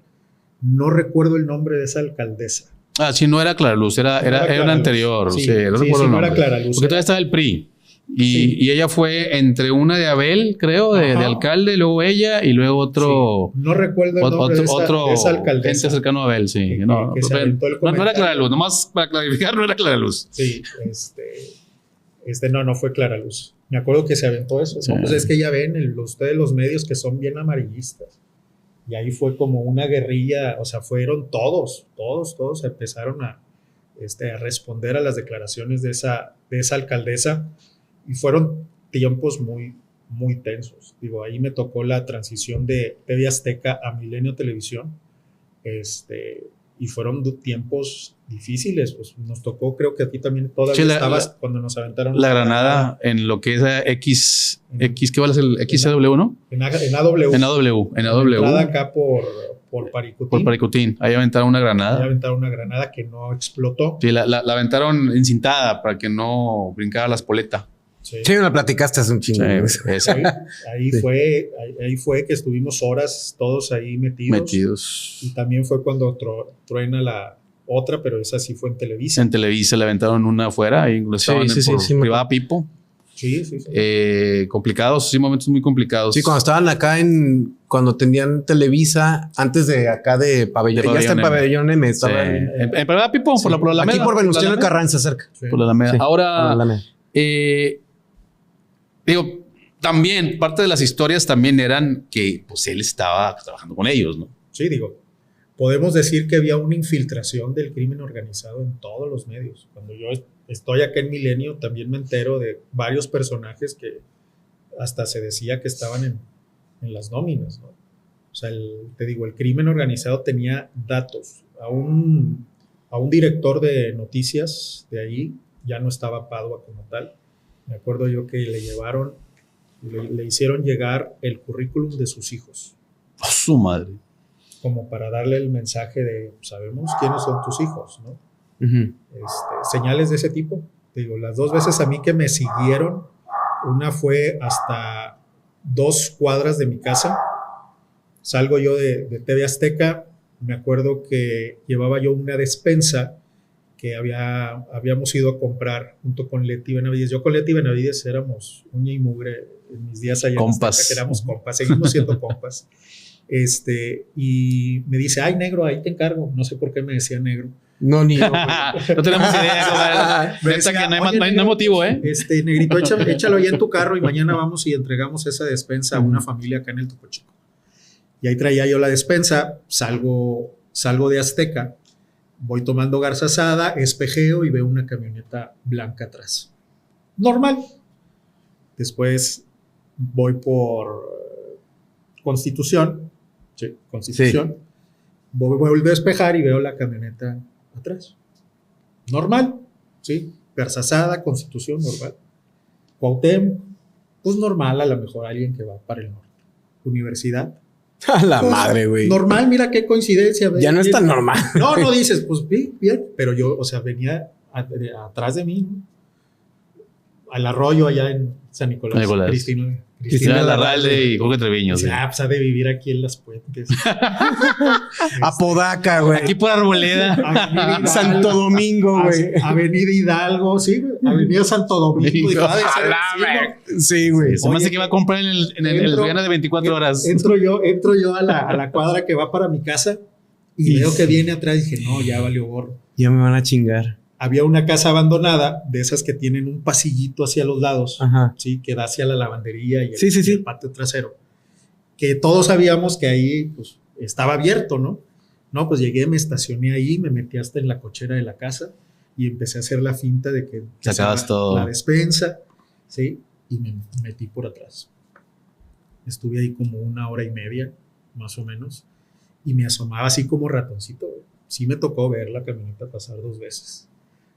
No recuerdo el nombre de esa alcaldesa. Ah, sí, no era Clara Luz, era una anterior. Sí, no recuerdo el no nombre. era Clara Luz. Porque todavía estaba el PRI. Y ella fue entre una de Abel, creo, de alcalde, luego ella, y luego otro. Sí, no recuerdo el nombre de esa alcaldesa. Gente cercano a Abel, sí. No era Clara Luz, nomás para clarificar, no era Clara Luz. Sí, no fue Clara Luz. Me acuerdo que se aventó eso. Sí. Pues es que ya ven ustedes los medios que son bien amarillistas. Y ahí fue como una guerrilla, o sea, fueron todos empezaron a responder a las declaraciones de esa alcaldesa, y fueron tiempos muy, muy tensos. Digo, ahí me tocó la transición de TV Azteca a Milenio Televisión, y fueron tiempos difíciles. Pues nos tocó, creo que a ti también todavía estabas cuando nos aventaron la granada en lo que es X, ¿qué vale el XW, no? En AW. En AW. Acá por Paricutín. Por Paricutín. Ahí aventaron una granada. Ahí aventaron una granada que no explotó. Sí, la aventaron encintada para que no brincara la espoleta. Sí, me la platicaste hace un chingo. Sí, ahí fue que estuvimos horas todos ahí metidos. Y también fue cuando truena la otra, pero esa sí fue en Televisa. En Televisa le aventaron una afuera, ahí lo estaban por privada Pipo. Sí, sí, sí. Complicados, sí, momentos muy complicados. Sí, cuando estaban acá cuando tenían Televisa, antes de acá de Pabellón, ya está en Pabellón M. Estaba en Pabellón Pipo, sí. por la Alameda. Aquí por Venustiano Carranza, cerca. Sí. Por la Alameda. Sí, Ahora, por la Alameda. Digo, también parte de las historias también eran que pues él estaba trabajando con ellos, ¿no? Sí, digo, podemos decir que había una infiltración del crimen organizado en todos los medios. Cuando yo estoy acá en Milenio, también me entero de varios personajes que hasta se decía que estaban en las nóminas, ¿no? O sea, te digo, el crimen organizado tenía datos. A un director de noticias de ahí, ya no estaba Padua como tal. Me acuerdo yo que le llevaron, le hicieron llegar el currículum de sus hijos. ¡Oh, su madre! Como para darle el mensaje de, sabemos quiénes son tus hijos, ¿no? Uh-huh. Señales de ese tipo. Te digo, las 2 veces a mí que me siguieron, una fue hasta 2 cuadras de mi casa. Salgo yo de TV Azteca, me acuerdo que llevaba yo una despensa que habíamos ido a comprar junto con Leti Benavides. Yo con Leti Benavides éramos uña y mugre en mis días allá en Azteca, que éramos compas, seguimos siendo compas. Y me dice, ay, negro, ahí te encargo. No sé por qué me decía negro. No, ni yo. No tenemos idea. Decía, que no hay motivo, ¿eh? Negrito, échalo ahí en tu carro y mañana vamos y entregamos esa despensa a una familia acá en el Topo Chico. Y ahí traía yo la despensa, salgo de Azteca, voy tomando garza asada, espejeo y veo una camioneta blanca atrás. Normal. Después voy por Constitución. Sí, Constitución. Sí. Vuelvo a despejar y veo la camioneta atrás. Normal, ¿sí? Garza asada, Constitución, normal. Cuauhtémoc, pues normal, a lo mejor alguien que va para el norte. Universidad. A la pues, madre, güey. Normal, mira qué coincidencia. Ya no es tan normal. No dices, pues bien, pero yo, o sea, venía atrás de mí, ¿no? Al arroyo allá en San Nicolás. Cristina Larralde y Jorge Treviño. Dice, pues ha de vivir aquí en Las Puentes. Apodaca, güey. Aquí por Arboleda. Santo Domingo, güey. Avenida Hidalgo, sí, güey. Avenida Santo Domingo. Sí, güey. Se me hace que va a comprar en el viernes de 24 horas. Entro yo a la cuadra que va para mi casa y veo que viene atrás y dije, no, ya valió gorro. Ya me van a chingar. Había una casa abandonada, de esas que tienen un pasillito hacia los lados, ajá, ¿sí? Que da hacia la lavandería y el patio trasero. Que todos sabíamos que ahí pues, estaba abierto, ¿no? No, pues llegué, me estacioné ahí, me metí hasta en la cochera de la casa y empecé a hacer la finta de que sacabas todo. La despensa, ¿sí? Y me metí por atrás. Estuve ahí como 1 hora y media, más o menos, y me asomaba así como ratoncito. Sí me tocó ver la camioneta pasar 2 veces.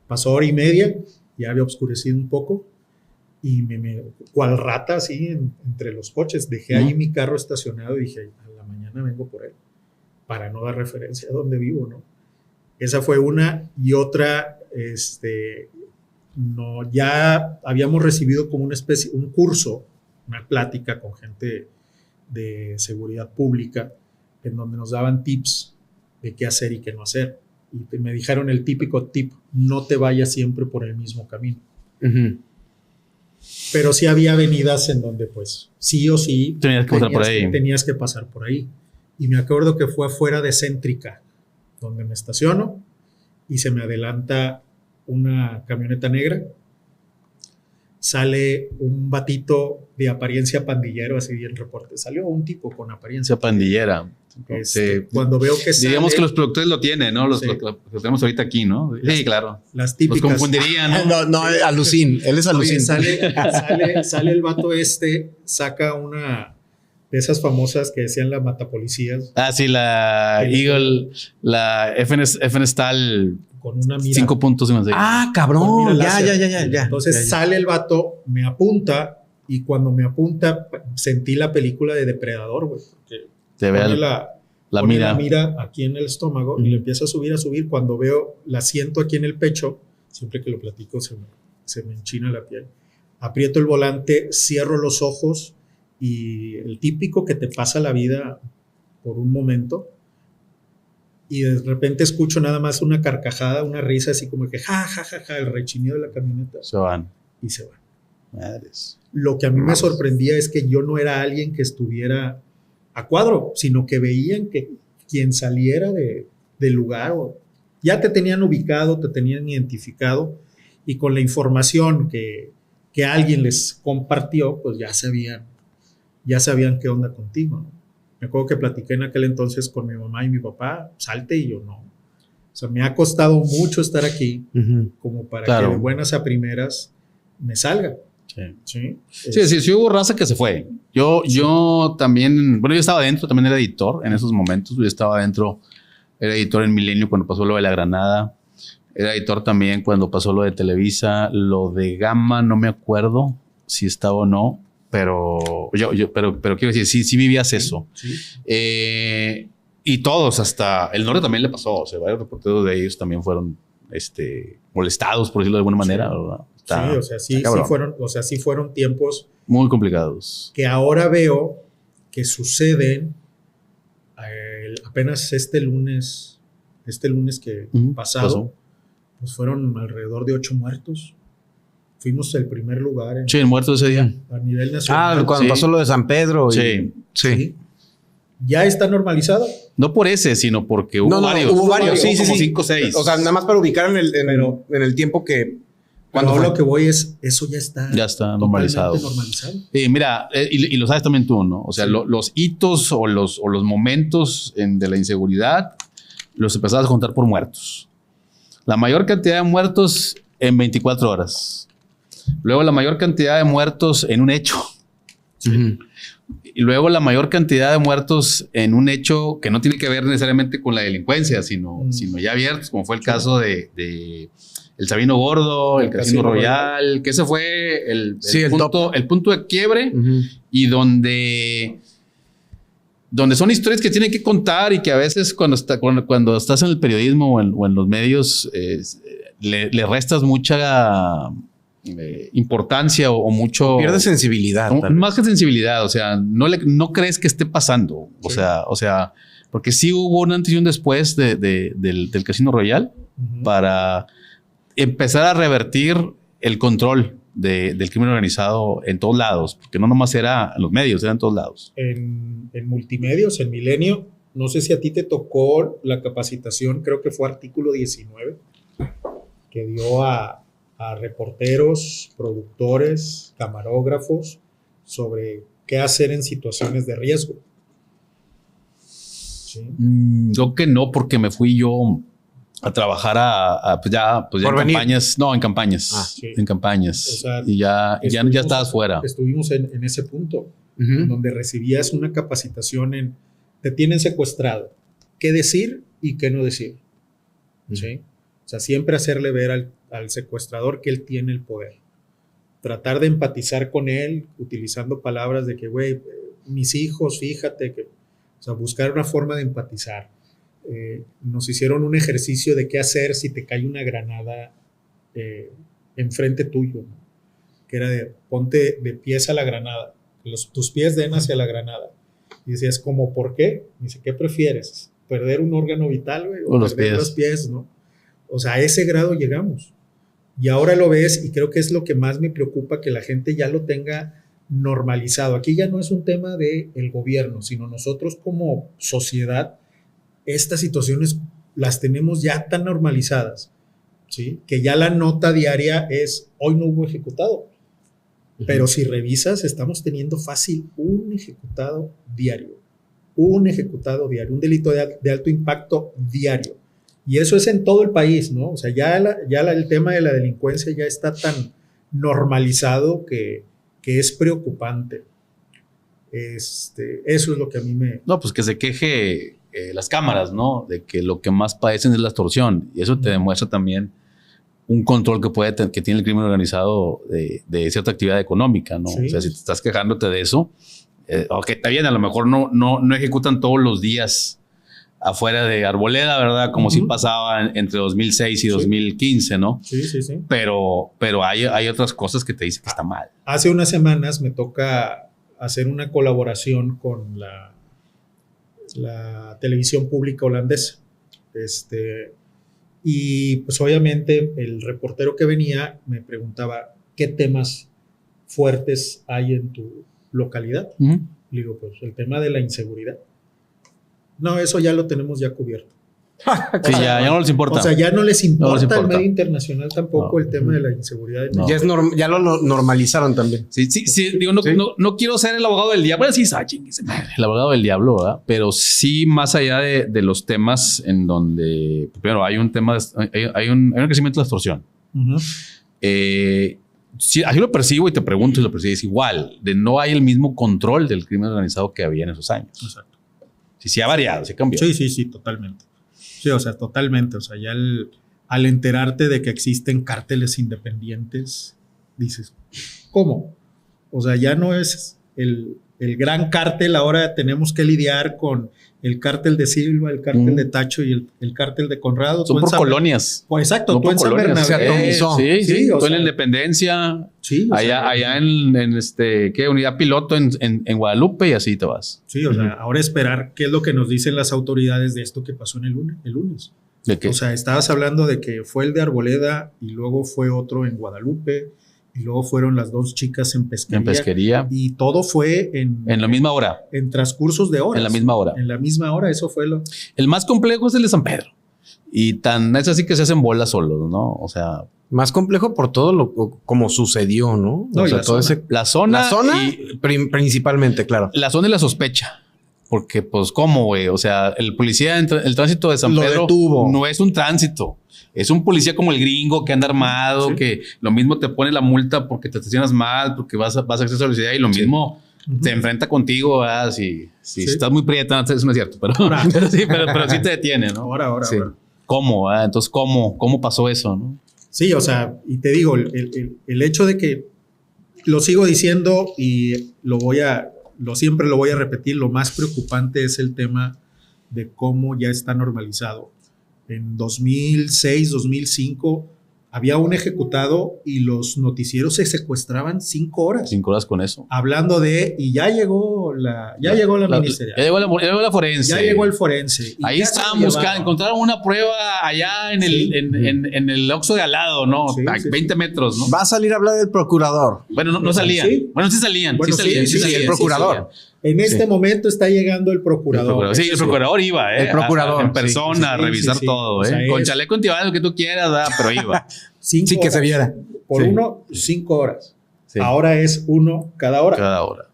Pasó 1 hora y media, ya había oscurecido un poco y cual rata así entre los coches. Dejé ahí mi carro estacionado y dije, a la mañana vengo por él, para no dar referencia a dónde vivo, ¿no? Esa fue una. Y otra, no, ya habíamos recibido como un curso, una plática con gente de seguridad pública, en donde nos daban tips de qué hacer y qué no hacer. Y me dijeron el típico tip, no te vayas siempre por el mismo camino. Uh-huh. Pero sí había avenidas en donde pues sí o sí tenías que pasar por ahí. Y me acuerdo que fue afuera de Céntrica, donde me estaciono y se me adelanta una camioneta negra. Sale un batito de apariencia pandillero, así bien reporte. Salió un tipo con apariencia pandillera. Cuando veo que sale, diríamos que los productores lo tienen, ¿no? Lo tenemos ahorita aquí, ¿no? Sí, claro. Las típicas. Los confundirían, ¿no? No, Alucín. Él es Alucín. Sale el vato saca una de esas famosas que decían la matapolicías. Ah, sí, la Eagle, la FN Stahl. Con una mira. 5 puntos. Ah, cabrón. Ya. Entonces sale el vato, me apunta y cuando me apunta sentí la película de Depredador, güey. Te ve la mira aquí en el estómago y le empieza a subir. Cuando veo, la siento aquí en el pecho, siempre que lo platico se me enchina la piel. Aprieto el volante, cierro los ojos y el típico que te pasa la vida por un momento y de repente escucho nada más una carcajada, una risa así como que ja, el rechineo de la camioneta. Se van. Y se van. Madres. Lo que a mí me sorprendía es que yo no era alguien que estuviera a cuadro, sino que veían que quien saliera del lugar, ya te tenían ubicado, te tenían identificado, y con la información que alguien les compartió, pues ya sabían qué onda contigo, ¿no? Me acuerdo que platiqué en aquel entonces con mi mamá y mi papá, salte, y yo no. O sea, me ha costado mucho estar aquí como para que de buenas a primeras me salga. Sí, hubo raza que se fue. Yo también, bueno, yo estaba adentro, también era editor en esos momentos. Yo estaba adentro, era editor en Milenio cuando pasó lo de La Granada. Era editor también cuando pasó lo de Televisa. Lo de Gama no me acuerdo si estaba o no, pero quiero decir, sí vivías eso. Sí. Y todos, hasta el norte también le pasó. O sea, varios reporteros de ellos también fueron molestados, por decirlo de alguna manera, ¿verdad? Sí fueron tiempos muy complicados que ahora veo que suceden. Apenas este lunes que pasó, pues fueron alrededor de 8 muertos. Fuimos el primer lugar en muertos ese día a nivel nacional. Cuando pasó lo de San Pedro. Sí. Ya está normalizado. No por ese, sino porque hubo varios. Hubo varios, sí. 5 o 6. O sea, nada más para ubicar en el tiempo que... Cuando lo que voy es, eso ya está normalizado. Sí, mira, y lo sabes también tú, ¿no? O sea, los hitos o los momentos de la inseguridad los empezabas a contar por muertos. La mayor cantidad de muertos en 24 horas. Luego la mayor cantidad de muertos en un hecho. Y luego la mayor cantidad de muertos en un hecho que no tiene que ver necesariamente con la delincuencia, sino ya abiertos, como fue el caso de el Sabino Gordo, el Casino Royal, que ese fue el punto de quiebre y donde son historias que tienen que contar y que a veces cuando estás en el periodismo o en los medios le restas mucha importancia o mucho... Pierde sensibilidad. Más que sensibilidad, o sea, no crees que esté pasando. O sea, porque sí hubo un antes y un después del Casino Royal para empezar a revertir el control del crimen organizado en todos lados, porque no nomás era en los medios, era en todos lados. En multimedios, en Milenio, no sé si a ti te tocó la capacitación, creo que fue artículo 19, que dio a reporteros, productores, camarógrafos, sobre qué hacer en situaciones de riesgo. ¿Sí? Yo que no, porque me fui yo a trabajar en campañas. No, en campañas. En campañas. O sea, y ya estabas fuera. Estuvimos en ese punto, donde recibías una capacitación te tienen secuestrado. ¿Qué decir y qué no decir? ¿Sí? O sea, siempre hacerle ver al secuestrador que él tiene el poder. Tratar de empatizar con él utilizando palabras de que, güey, mis hijos, fíjate. O sea, buscar una forma de empatizar. Nos hicieron un ejercicio de qué hacer si te cae una granada enfrente tuyo, ¿no? Que era de ponte de pies a la granada, tus pies den hacia la granada. Y decías, ¿cómo por qué? Dice, ¿qué prefieres? ¿Perder un órgano vital, güey? ¿O perder los pies, no? O sea, a ese grado llegamos. Y ahora lo ves, y creo que es lo que más me preocupa, que la gente ya lo tenga normalizado. Aquí ya no es un tema del gobierno, sino nosotros como sociedad, estas situaciones las tenemos ya tan normalizadas, ¿sí? Que ya la nota diaria es, hoy no hubo ejecutado. Pero si revisas, estamos teniendo fácil un ejecutado diario, un delito de alto impacto diario. Y eso es en todo el país, ¿no? O sea, el tema de la delincuencia ya está tan normalizado que es preocupante. Eso es lo que a mí me... No, pues que se queje las cámaras, ¿no? De que lo que más padecen es la extorsión. Y eso te demuestra también un control que tiene el crimen organizado de cierta actividad económica, ¿no? Sí. O sea, si te estás quejándote de eso, ok, está bien, a lo mejor no ejecutan todos los días afuera de Arboleda, ¿verdad? Como si pasaba entre 2006 y 2015, ¿no? Sí. Pero hay otras cosas que te dicen que está mal. Hace unas semanas me toca hacer una colaboración con la televisión pública holandesa. Y pues obviamente el reportero que venía me preguntaba qué temas fuertes hay en tu localidad? Ujú. Le digo, pues el tema de la inseguridad. No, eso ya lo tenemos ya cubierto. Sí, ya no les importa. O sea, ya no les importa, importa. al medio internacional tampoco No. el tema de la inseguridad. No. Ya lo normalizaron también. Sí, digo, no quiero ser el abogado del diablo. Sí, el abogado del diablo, ¿verdad? Pero sí, más allá de los temas en donde, primero, hay un tema, hay un crecimiento de la extorsión. Uh-huh. Sí, así lo percibo y te pregunto si lo percibes igual. No hay el mismo control del crimen organizado que había en esos años. Exacto. Sí ha variado, sí ha cambiado. Sí, totalmente. Sí, o sea, totalmente. O sea, ya al enterarte de que existen cárteles independientes, dices, ¿cómo? O sea, ya no es el gran cártel, ahora tenemos que lidiar con el cártel de Silva, el cártel de Tacho y el cártel de Conrado. Son por colonias. Pues exacto, Son tú por en San colonias. Bernabé. Sí, o tú en la sea, Independencia. Sí, o sea, Allá en ¿qué? Unidad piloto en Guadalupe y así te vas. Sí, o sea, ahora esperar qué es lo que nos dicen las autoridades de esto que pasó en el lunes. ¿De qué? O sea, estabas hablando de que fue el de Arboleda y luego fue otro en Guadalupe y luego fueron las dos chicas en pesquería. En pesquería. Y todo fue en la misma hora. En transcursos de horas. En la misma hora. En la misma hora, eso fue lo... El más complejo es el de San Pedro. Y tan es así que se hacen bolas solos, ¿no? O sea... Más complejo por todo lo como sucedió, ¿no? No, o y sea, la todo zona. ese... La zona y principalmente, claro. La zona y la sospecha. Porque, pues, ¿cómo, güey? O sea, el policía, el tránsito de San Lo Pedro detuvo. no es un tránsito. Es un policía como el gringo que anda armado, Sí. que lo mismo te pone la multa porque te estacionas mal, porque vas a exceso de velocidad y lo mismo te enfrenta contigo, ¿verdad? Si estás muy prieta, eso no es cierto, pero, pero sí te detiene, ¿no? Ahora. Sí. ¿Cómo? Entonces, ¿cómo pasó eso, no? Sí, o sea, y te digo, el hecho de que lo sigo diciendo y siempre lo voy a repetir, lo más preocupante es el tema de cómo ya está normalizado. En 2006, 2005, había un ejecutado y los noticieros se secuestraban 5 horas. 5 horas con eso. Hablando y ya llegó la ministerial. Ya llegó la forense. Ya llegó el forense. Ahí estaban buscando, encontraron una prueba allá en el Oxxo de al lado, ¿no? Sí, a 20 metros, ¿no? Va a salir a hablar del procurador. Bueno, no salían. ¿Sí? Bueno, sí salían. Bueno, sí salían, el procurador. En este momento está llegando el procurador. Sí, el procurador iba, El procurador. en persona a revisar todo, O sea, con chaleco antibala, lo que tú quieras, ¿verdad? Pero iba. 5 Sí, que se viera. Por Sí. 5 horas. Sí. Ahora es 1 cada hora. Cada hora.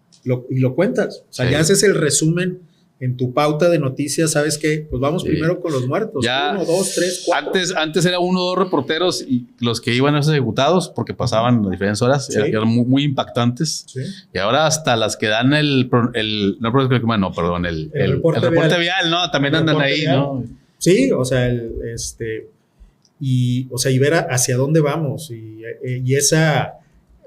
Y lo cuentas. O sea, Sí. ya haces el resumen en tu pauta de noticias. ¿Sabes qué? Pues vamos Sí. primero con los muertos. Ya 1, 2, 3, 4. Antes era 1 o 2 reporteros y los que iban a ser ejecutados porque pasaban a diferentes horas, Sí. eran muy, muy impactantes. Sí. Y ahora hasta las que dan el reporte vial, ¿no? También El andan reporte ahí, vial. ¿no? Sí, o sea, y ver hacia dónde vamos y esa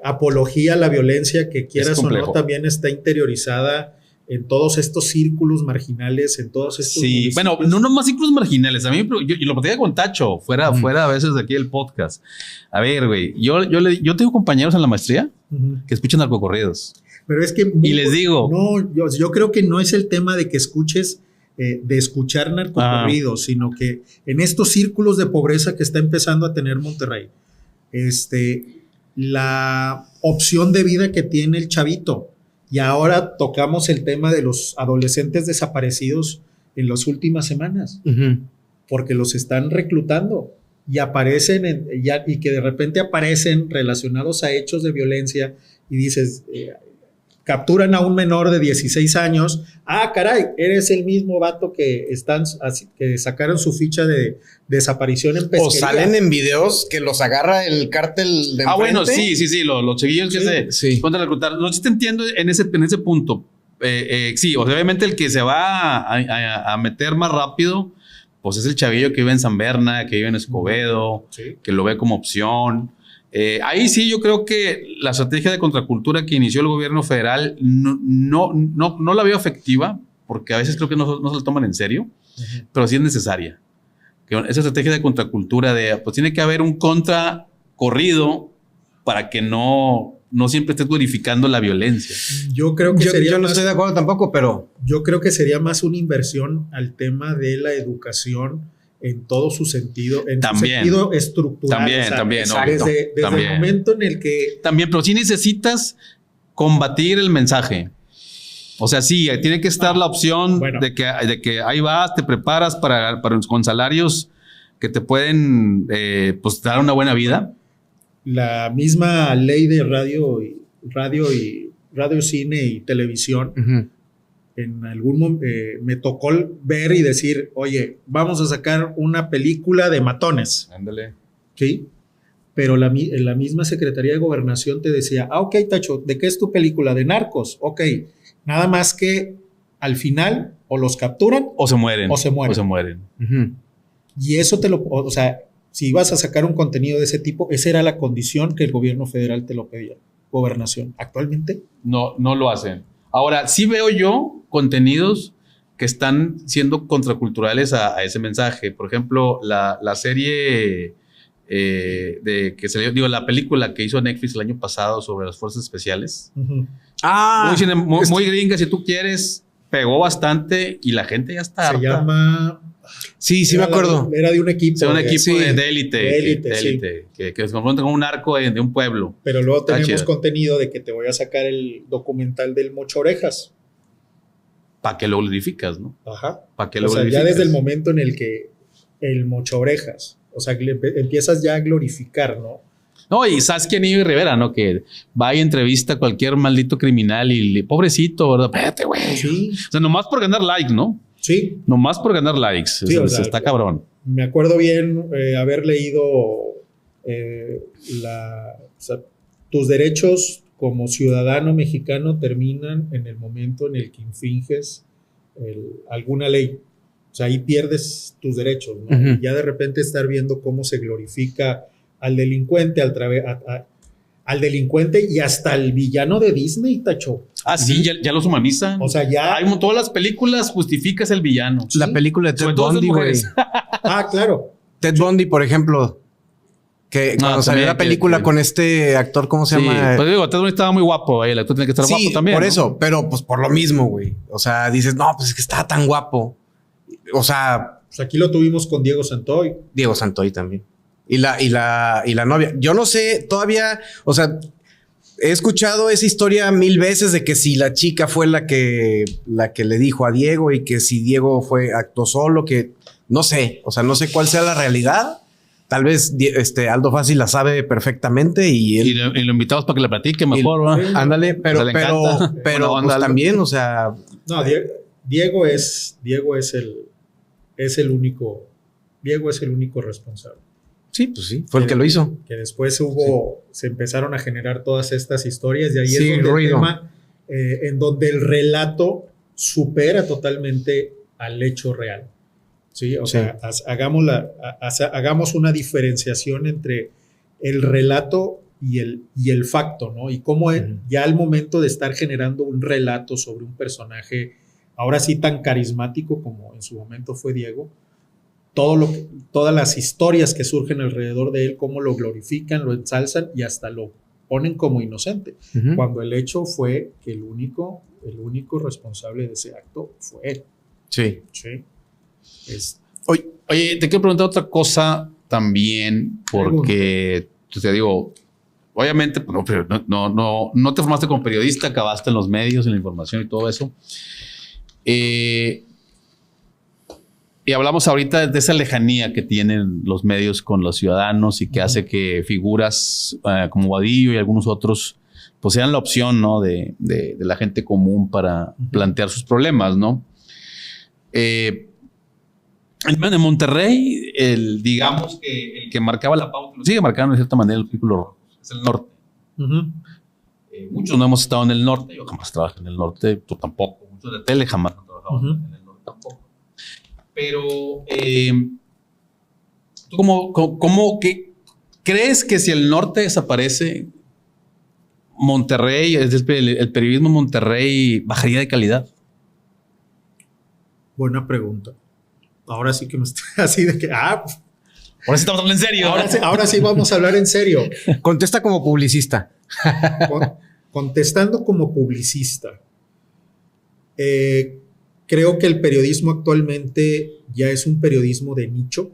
apología a la violencia que quieras o complejo. no también está interiorizada en todos estos círculos marginales, en todos estos Sí, municipios. bueno, no nomás círculos marginales. A mí, yo lo platicé con Tacho, fuera a veces de aquí el podcast. A ver, güey, yo tengo compañeros en la maestría Ujú. que escuchan narcocorridos. Pero es que Y les digo, no, yo creo que no es el tema de que escuches de escuchar narcocorridos, sino que en estos círculos de pobreza que está empezando a tener Monterrey, la opción de vida que tiene el chavito. Y ahora tocamos el tema de los adolescentes desaparecidos en las últimas semanas, porque los están reclutando y aparecen y que de repente aparecen relacionados a hechos de violencia y dices, capturan a un menor de 16 años, caray, eres el mismo vato que sacaron su ficha de desaparición en pesquería. O salen en videos que los agarra el cártel de enfrente. bueno, sí, los chiquillos que Sí. se cuentan a reclutar. No, sí te entiendo en ese punto. Sí, o sea, obviamente el que se va a meter más rápido, pues es el chavillo que vive en San Berna, que vive en Escobedo, Sí. que lo ve como opción. Ahí sí yo creo que la estrategia de contracultura que inició el gobierno federal no la veo efectiva, porque a veces creo que no se la toman en serio, pero sí es necesaria. Que esa estrategia de contracultura pues tiene que haber un contracorrido para que no siempre estés glorificando la violencia. Yo creo que Yo no estoy de acuerdo tampoco, pero Yo creo que sería más una inversión al tema de la educación en todo su sentido, en También. su sentido estructural. También, ¿no? Desde También. el momento en el que... También, pero sí necesitas combatir el mensaje. O sea, sí, tiene que estar la opción de que ahí vas, te preparas con salarios que te pueden pues dar una buena vida. La misma ley de radio, cine y televisión, en algún momento me tocó ver y decir, oye, vamos a sacar una película de matones. Ándale. Sí, pero la misma Secretaría de Gobernación te decía, ok, Tacho, ¿de qué es tu película? ¿De narcos? Ok, nada más que al final o los capturan o se mueren. Y eso o sea, si ibas a sacar un contenido de ese tipo, esa era la condición que el gobierno federal te lo pedía. Gobernación. Actualmente no lo hacen. Ahora, sí veo yo contenidos que están siendo contraculturales a ese mensaje. Por ejemplo, la serie que salió, la película que hizo Netflix el año pasado sobre las fuerzas especiales. Muy gringa, si tú quieres, pegó bastante y la gente ya está harta. Se llama... Sí, me acuerdo. Era de un equipo. De élite. Que se confronta con un narco de un pueblo. Pero luego tenemos contenido de que te voy a sacar el documental del Mocho Orejas. Para que lo glorificas, ¿no? Ajá. Para que lo glorificas. Ya desde el momento en el que el Mocho Orejas, o sea, que empiezas ya a glorificar, ¿no? No, y Saskia Nieve Rivera, ¿no? Que va y entrevista a cualquier maldito criminal y pobrecito, ¿verdad? Espérate, güey. Sí. O sea, nomás por ganar likes, ¿no? Sí. Nomás por ganar likes. Sí, o sea, está cabrón. Me acuerdo bien haber leído tus derechos como ciudadano mexicano terminan en el momento en el que infringes alguna ley. O sea, ahí pierdes tus derechos, ¿no? Uh-huh. Ya de repente estar viendo cómo se glorifica al delincuente, al delincuente y hasta el villano de Disney, Tacho. Ah, sí, ya los humanizan. O sea, ya... Hay todas las películas justificas el villano. La película de Ted Bundy, güey. Ah, claro. Ted Bundy, por ejemplo. Que cuando salió la película con este actor, ¿cómo se llama? Pues digo, Ted Bundy estaba muy guapo. El actor tiene que estar guapo también. Por eso. Pero pues por lo mismo, güey. O sea, dices, no, pues es que estaba tan guapo. O sea... Pues aquí lo tuvimos con Diego Santoy. Diego Santoy también. Y la novia. Yo no sé todavía, o sea, he escuchado esa historia 1000 veces de que si la chica fue la que le dijo a Diego y que si Diego actuó solo, que no sé, o sea, no sé cuál sea la realidad. Tal vez Aldo Fassi la sabe perfectamente y lo invitamos para que la platique mejor, ¿no? Ándale, pero pues también, o sea, no, Diego es el único responsable. Sí, pues sí, fue el que lo hizo. Que después se empezaron a generar todas estas historias y ahí es donde el tema, en donde el relato supera totalmente al hecho real. Sí, o sea, hagamos una diferenciación entre el relato y el facto, ¿no? Y cómo ya al momento de estar generando un relato sobre un personaje, ahora sí tan carismático como en su momento fue Diego, todas las historias que surgen alrededor de él, cómo lo glorifican, lo ensalzan y hasta lo ponen como inocente. Uh-huh. Cuando el hecho fue que el único responsable de ese acto fue él. Sí. Oye, te quiero preguntar otra cosa también, porque te digo, obviamente no te formaste como periodista, acabaste en los medios, en la información y todo eso. Y hablamos ahorita de esa lejanía que tienen los medios con los ciudadanos y que hace que figuras como Vadillo y algunos otros pues sean la opción, ¿no? de la gente común para plantear sus problemas, ¿no? En Monterrey, digamos que el que marcaba la pauta, lo sigue marcando de cierta manera el círculo rojo, es el norte. Uh-huh. Muchos no hemos estado en el norte, yo jamás trabajé en el norte, tú tampoco, muchos de tele jamás han trabajado en el norte tampoco. Pero, ¿tú cómo que crees que si el norte desaparece, Monterrey, es decir, el periodismo en Monterrey bajaría de calidad? Buena pregunta. Ahora sí que me estoy así de que... Ahora sí estamos hablando en serio. Ahora sí vamos a hablar en serio. Contesta como publicista. Contestando como publicista. ¿Qué Creo que el periodismo actualmente ya es un periodismo de nicho,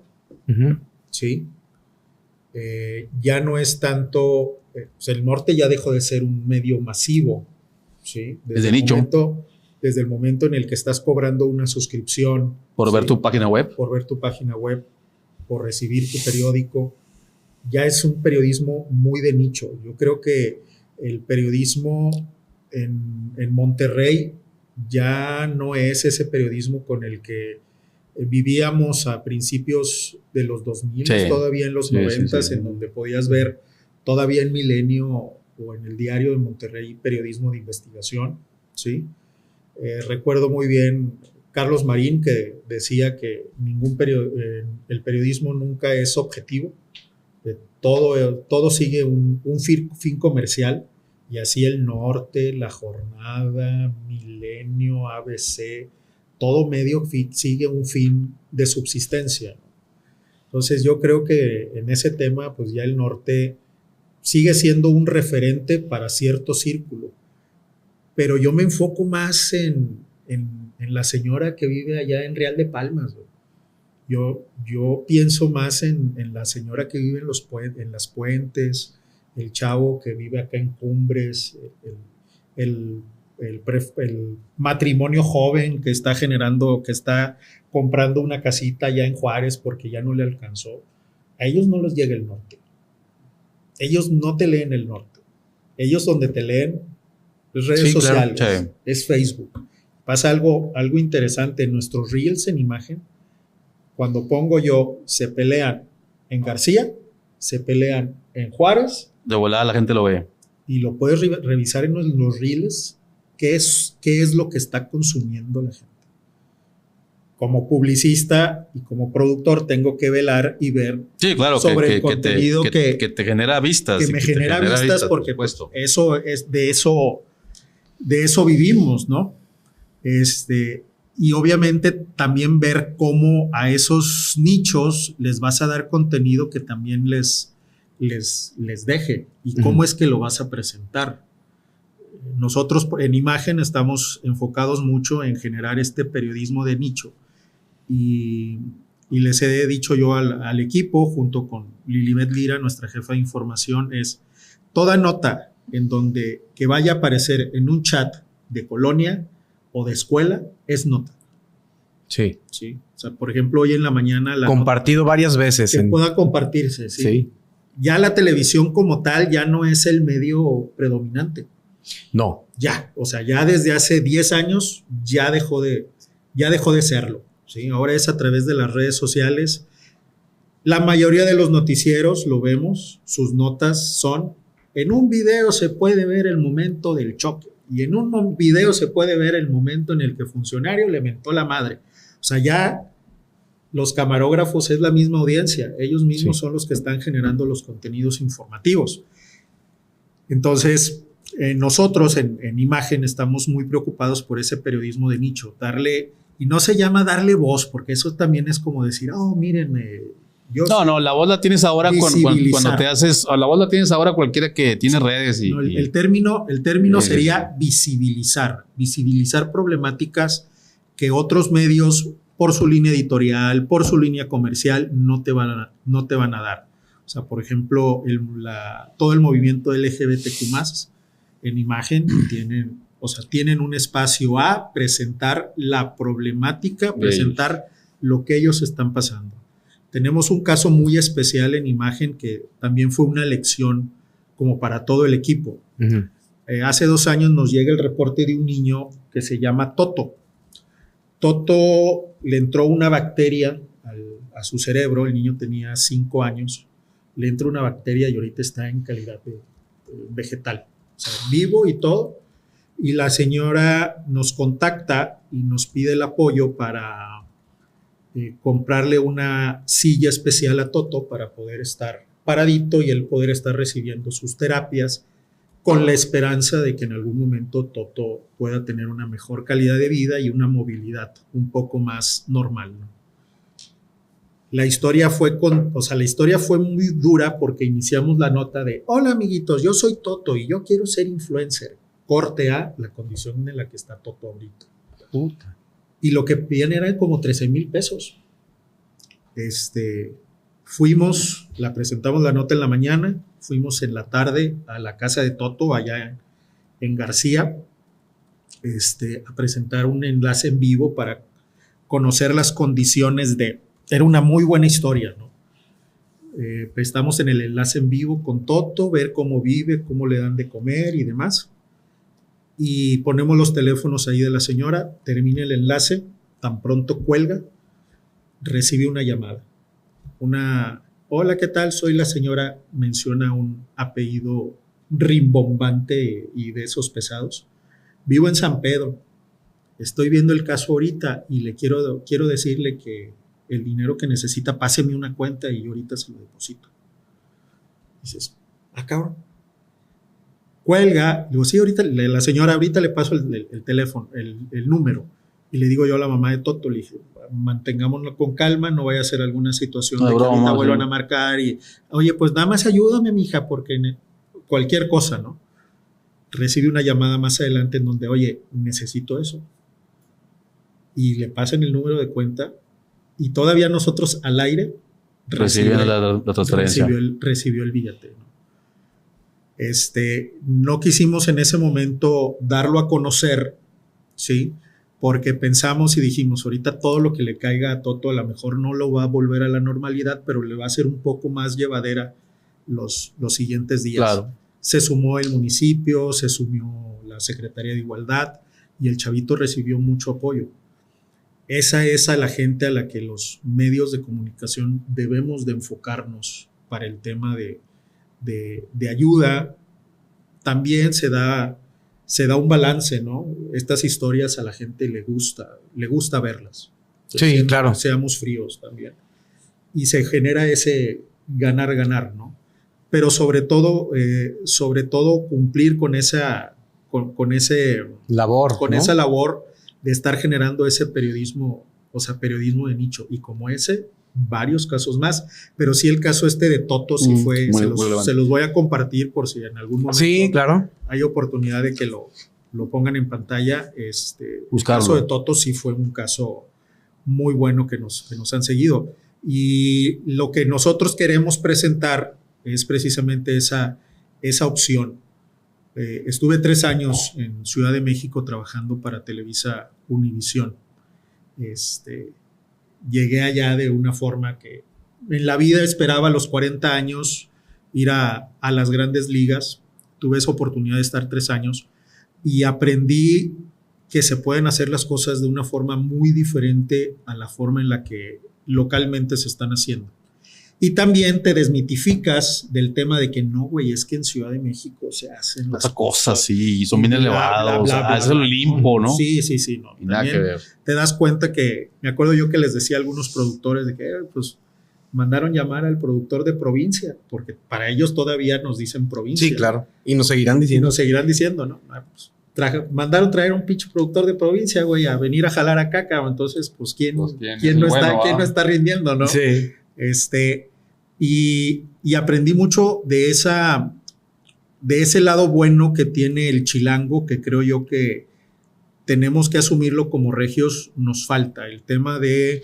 ¿sí? Ya no es tanto, pues el Norte ya dejó de ser un medio masivo, ¿sí? Desde nicho. Desde el momento en el que estás cobrando una suscripción. Por ver tu página web. Por ver tu página web, por recibir tu periódico. Ya es un periodismo muy de nicho. Yo creo que el periodismo en Monterrey ya no es ese periodismo con el que vivíamos a principios de los 2000, todavía en los 90, en donde podías ver todavía en Milenio o en el Diario de Monterrey periodismo de investigación, ¿sí? Recuerdo muy bien Carlos Marín, que decía que el periodismo nunca es objetivo, todo sigue un fin comercial, y así El Norte, La Jornada, Milenio, ABC, todo medio sigue un fin de subsistencia. Entonces yo creo que en ese tema pues ya El Norte sigue siendo un referente para cierto círculo, pero yo me enfoco más en la señora que vive allá en Real de Palmas. Yo pienso más en la señora que vive en las Puentes, el chavo que vive acá en Cumbres, el matrimonio joven que está comprando una casita allá en Juárez porque ya no le alcanzó. A ellos no les llega el Norte. Ellos no te leen el Norte. Ellos donde te leen es redes sociales, claro, es Facebook. Pasa algo interesante en nuestros reels en imagen. Cuando pongo yo, se pelean en García, se pelean en Juárez. De volada la gente lo ve. Y lo puedes revisar en los reels, qué es lo que está consumiendo la gente. Como publicista y como productor tengo que velar y ver sobre el contenido que te genera vistas. Que me genera vistas porque pues, de eso vivimos, ¿no? Y obviamente también ver cómo a esos nichos les vas a dar contenido que también les deje y cómo es que lo vas a presentar. Nosotros en Imagen estamos enfocados mucho en generar este periodismo de nicho y les he dicho yo al equipo junto con Lilibet Lira, nuestra jefa de información, es toda nota en donde que vaya a aparecer en un chat de colonia o de escuela es nota. Sí. O sea, por ejemplo, hoy en la mañana compartido varias veces. Que pueda compartirse, ¿sí? Ya la televisión como tal ya no es el medio predominante. No. Ya, o sea, ya desde hace 10 años ya dejó de serlo, ¿sí? Ahora es a través de las redes sociales. La mayoría de los noticieros lo vemos, sus notas son, en un video se puede ver el momento del choque y en un video se puede ver el momento en el que el funcionario le mentó la madre. O sea, ya los camarógrafos es la misma audiencia, ellos mismos son los que están generando los contenidos informativos. Entonces, nosotros en Imagen estamos muy preocupados por ese periodismo de nicho, y no se llama darle voz, porque eso también es como decir, mírenme. No, la voz la tienes ahora cuando te haces, la voz la tienes ahora cualquiera que tiene redes. El término sería visibilizar problemáticas que otros medios, por su línea editorial, por su línea comercial, no te van a dar. O sea, por ejemplo, todo el movimiento LGBTQ+, en Imagen tienen un espacio a presentar la problemática, presentar lo que ellos están pasando. Tenemos un caso muy especial en Imagen que también fue una lección como para todo el equipo. Uh-huh. Hace 2 años nos llega el reporte de un niño que se llama Toto. Toto le entró una bacteria a su cerebro, el niño tenía 5 años, le entró una bacteria y ahorita está en calidad de vegetal, o sea, vivo y todo. Y la señora nos contacta y nos pide el apoyo para comprarle una silla especial a Toto para poder estar paradito y él poder estar recibiendo sus terapias con la esperanza de que en algún momento Toto pueda tener una mejor calidad de vida y una movilidad un poco más normal, ¿no? La historia fue muy dura porque iniciamos la nota de hola amiguitos, yo soy Toto y yo quiero ser influencer. Corte a la condición en la que está Toto ahorita. Puta. y lo que pedían eran como 13,000 pesos. Fuimos, la presentamos la nota en la mañana, fuimos en la tarde a la casa de Toto, allá en García, a presentar un enlace en vivo para conocer las condiciones era una muy buena historia, ¿no? Estamos en el enlace en vivo con Toto, ver cómo vive, cómo le dan de comer y demás. Y ponemos los teléfonos ahí de la señora, termina el enlace, tan pronto cuelga, recibe una llamada. Hola, ¿qué tal? Soy la señora, menciona un apellido rimbombante y de esos pesados. Vivo en San Pedro, estoy viendo el caso ahorita y le quiero decirle que el dinero que necesita, páseme una cuenta y yo ahorita se lo deposito. Dices, cabrón. Cuelga, digo, sí, ahorita, la señora, ahorita le paso el teléfono, el número. Y le digo yo a la mamá de Toto, le dije, mantengámonos con calma, no vaya a ser alguna situación de que ahorita vuelvan a marcar y, oye, pues nada más ayúdame, mija, porque cualquier cosa, ¿no? Recibe una llamada más adelante en donde, oye, necesito eso. Y le pasan el número de cuenta y todavía nosotros al aire recibió la transferencia. Recibió el billete, ¿no? No quisimos en ese momento darlo a conocer, ¿sí? Porque pensamos y dijimos, ahorita todo lo que le caiga a Toto a lo mejor no lo va a volver a la normalidad, pero le va a ser un poco más llevadera los siguientes días. Claro. Se sumó el municipio, se sumó la Secretaría de Igualdad y el chavito recibió mucho apoyo. Esa es a la gente a la que los medios de comunicación debemos de enfocarnos para el tema de ayuda. También se da un balance, ¿no? Estas historias a la gente le gusta verlas. Sí, claro. Seamos fríos también. Y se genera ese ganar, ¿no? Pero sobre todo cumplir con esa labor, con ¿no? esa labor de estar generando ese periodismo, o sea, periodismo de nicho. Y como ese, varios casos más, pero sí el caso de Toto sí fue, se los voy a compartir por si en algún momento sí, claro, hay oportunidad de que lo pongan en pantalla. El caso de Toto sí fue un caso muy bueno que nos han seguido, y lo que nosotros queremos presentar es precisamente esa opción. Estuve 3 años en Ciudad de México trabajando para Televisa Univisión. Llegué allá de una forma que en la vida esperaba a los 40 años ir a las grandes ligas. Tuve esa oportunidad de estar 3 años y aprendí que se pueden hacer las cosas de una forma muy diferente a la forma en la que localmente se están haciendo. Y también te desmitificas del tema de que no, güey, es que en Ciudad de México se hacen las cosas, sí, son bien elevados, es el Olimpo, ¿no? Sí, no. Y nada que ver. Te das cuenta que, me acuerdo yo que les decía a algunos productores de que, pues, mandaron llamar al productor de provincia, porque para ellos todavía nos dicen provincia. Sí, claro. Y nos seguirán diciendo. ¿No? Pues, mandaron traer un pinche productor de provincia, güey, a venir a jalar acá, cabrón. Entonces, pues, ¿quién no está rindiendo, no? Sí. Y aprendí mucho de ese lado bueno que tiene el chilango, que creo yo que tenemos que asumirlo como regios, nos falta el tema de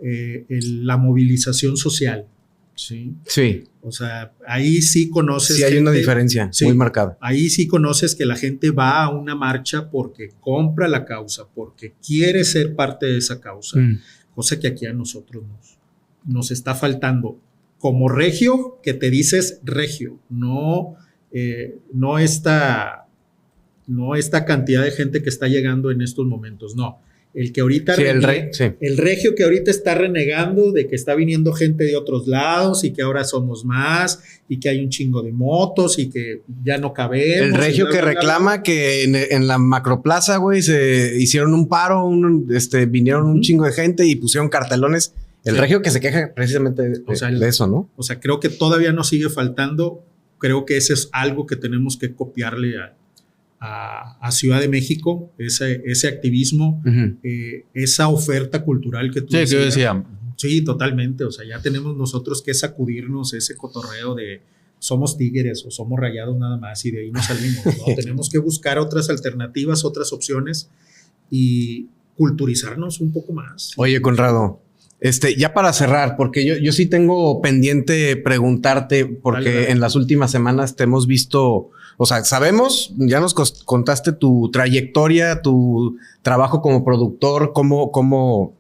la movilización social. ¿Sí? Sí. O sea, ahí sí conoces. Sí, hay una diferencia muy marcada. Ahí sí conoces que la gente va a una marcha porque compra la causa, porque quiere ser parte de esa causa, cosa que aquí a nosotros nos está faltando. Como regio, que te dices regio, no esta cantidad de gente que está llegando en estos momentos, no. El que ahorita el regio que ahorita está renegando de que está viniendo gente de otros lados y que ahora somos más y que hay un chingo de motos y que ya no cabemos. El regio que reclama que en la macroplaza, güey, se hicieron un paro, vinieron un chingo de gente y pusieron cartelones. El regio que se queja precisamente de eso, ¿no? O sea, creo que todavía nos sigue faltando. Creo que ese es algo que tenemos que copiarle a Ciudad de México, ese activismo, esa oferta cultural que tú decías. Sí, totalmente. O sea, ya tenemos nosotros que sacudirnos ese cotorreo de somos tigres o somos rayados nada más y de ahí nos salimos, ¿no? Tenemos que buscar otras alternativas, otras opciones y culturizarnos un poco más. Oye, Conrado, ya para cerrar, porque yo sí tengo pendiente preguntarte, porque Dale. en las últimas semanas te hemos visto, o sea, sabemos, ya nos contaste tu trayectoria, tu trabajo como productor, cómo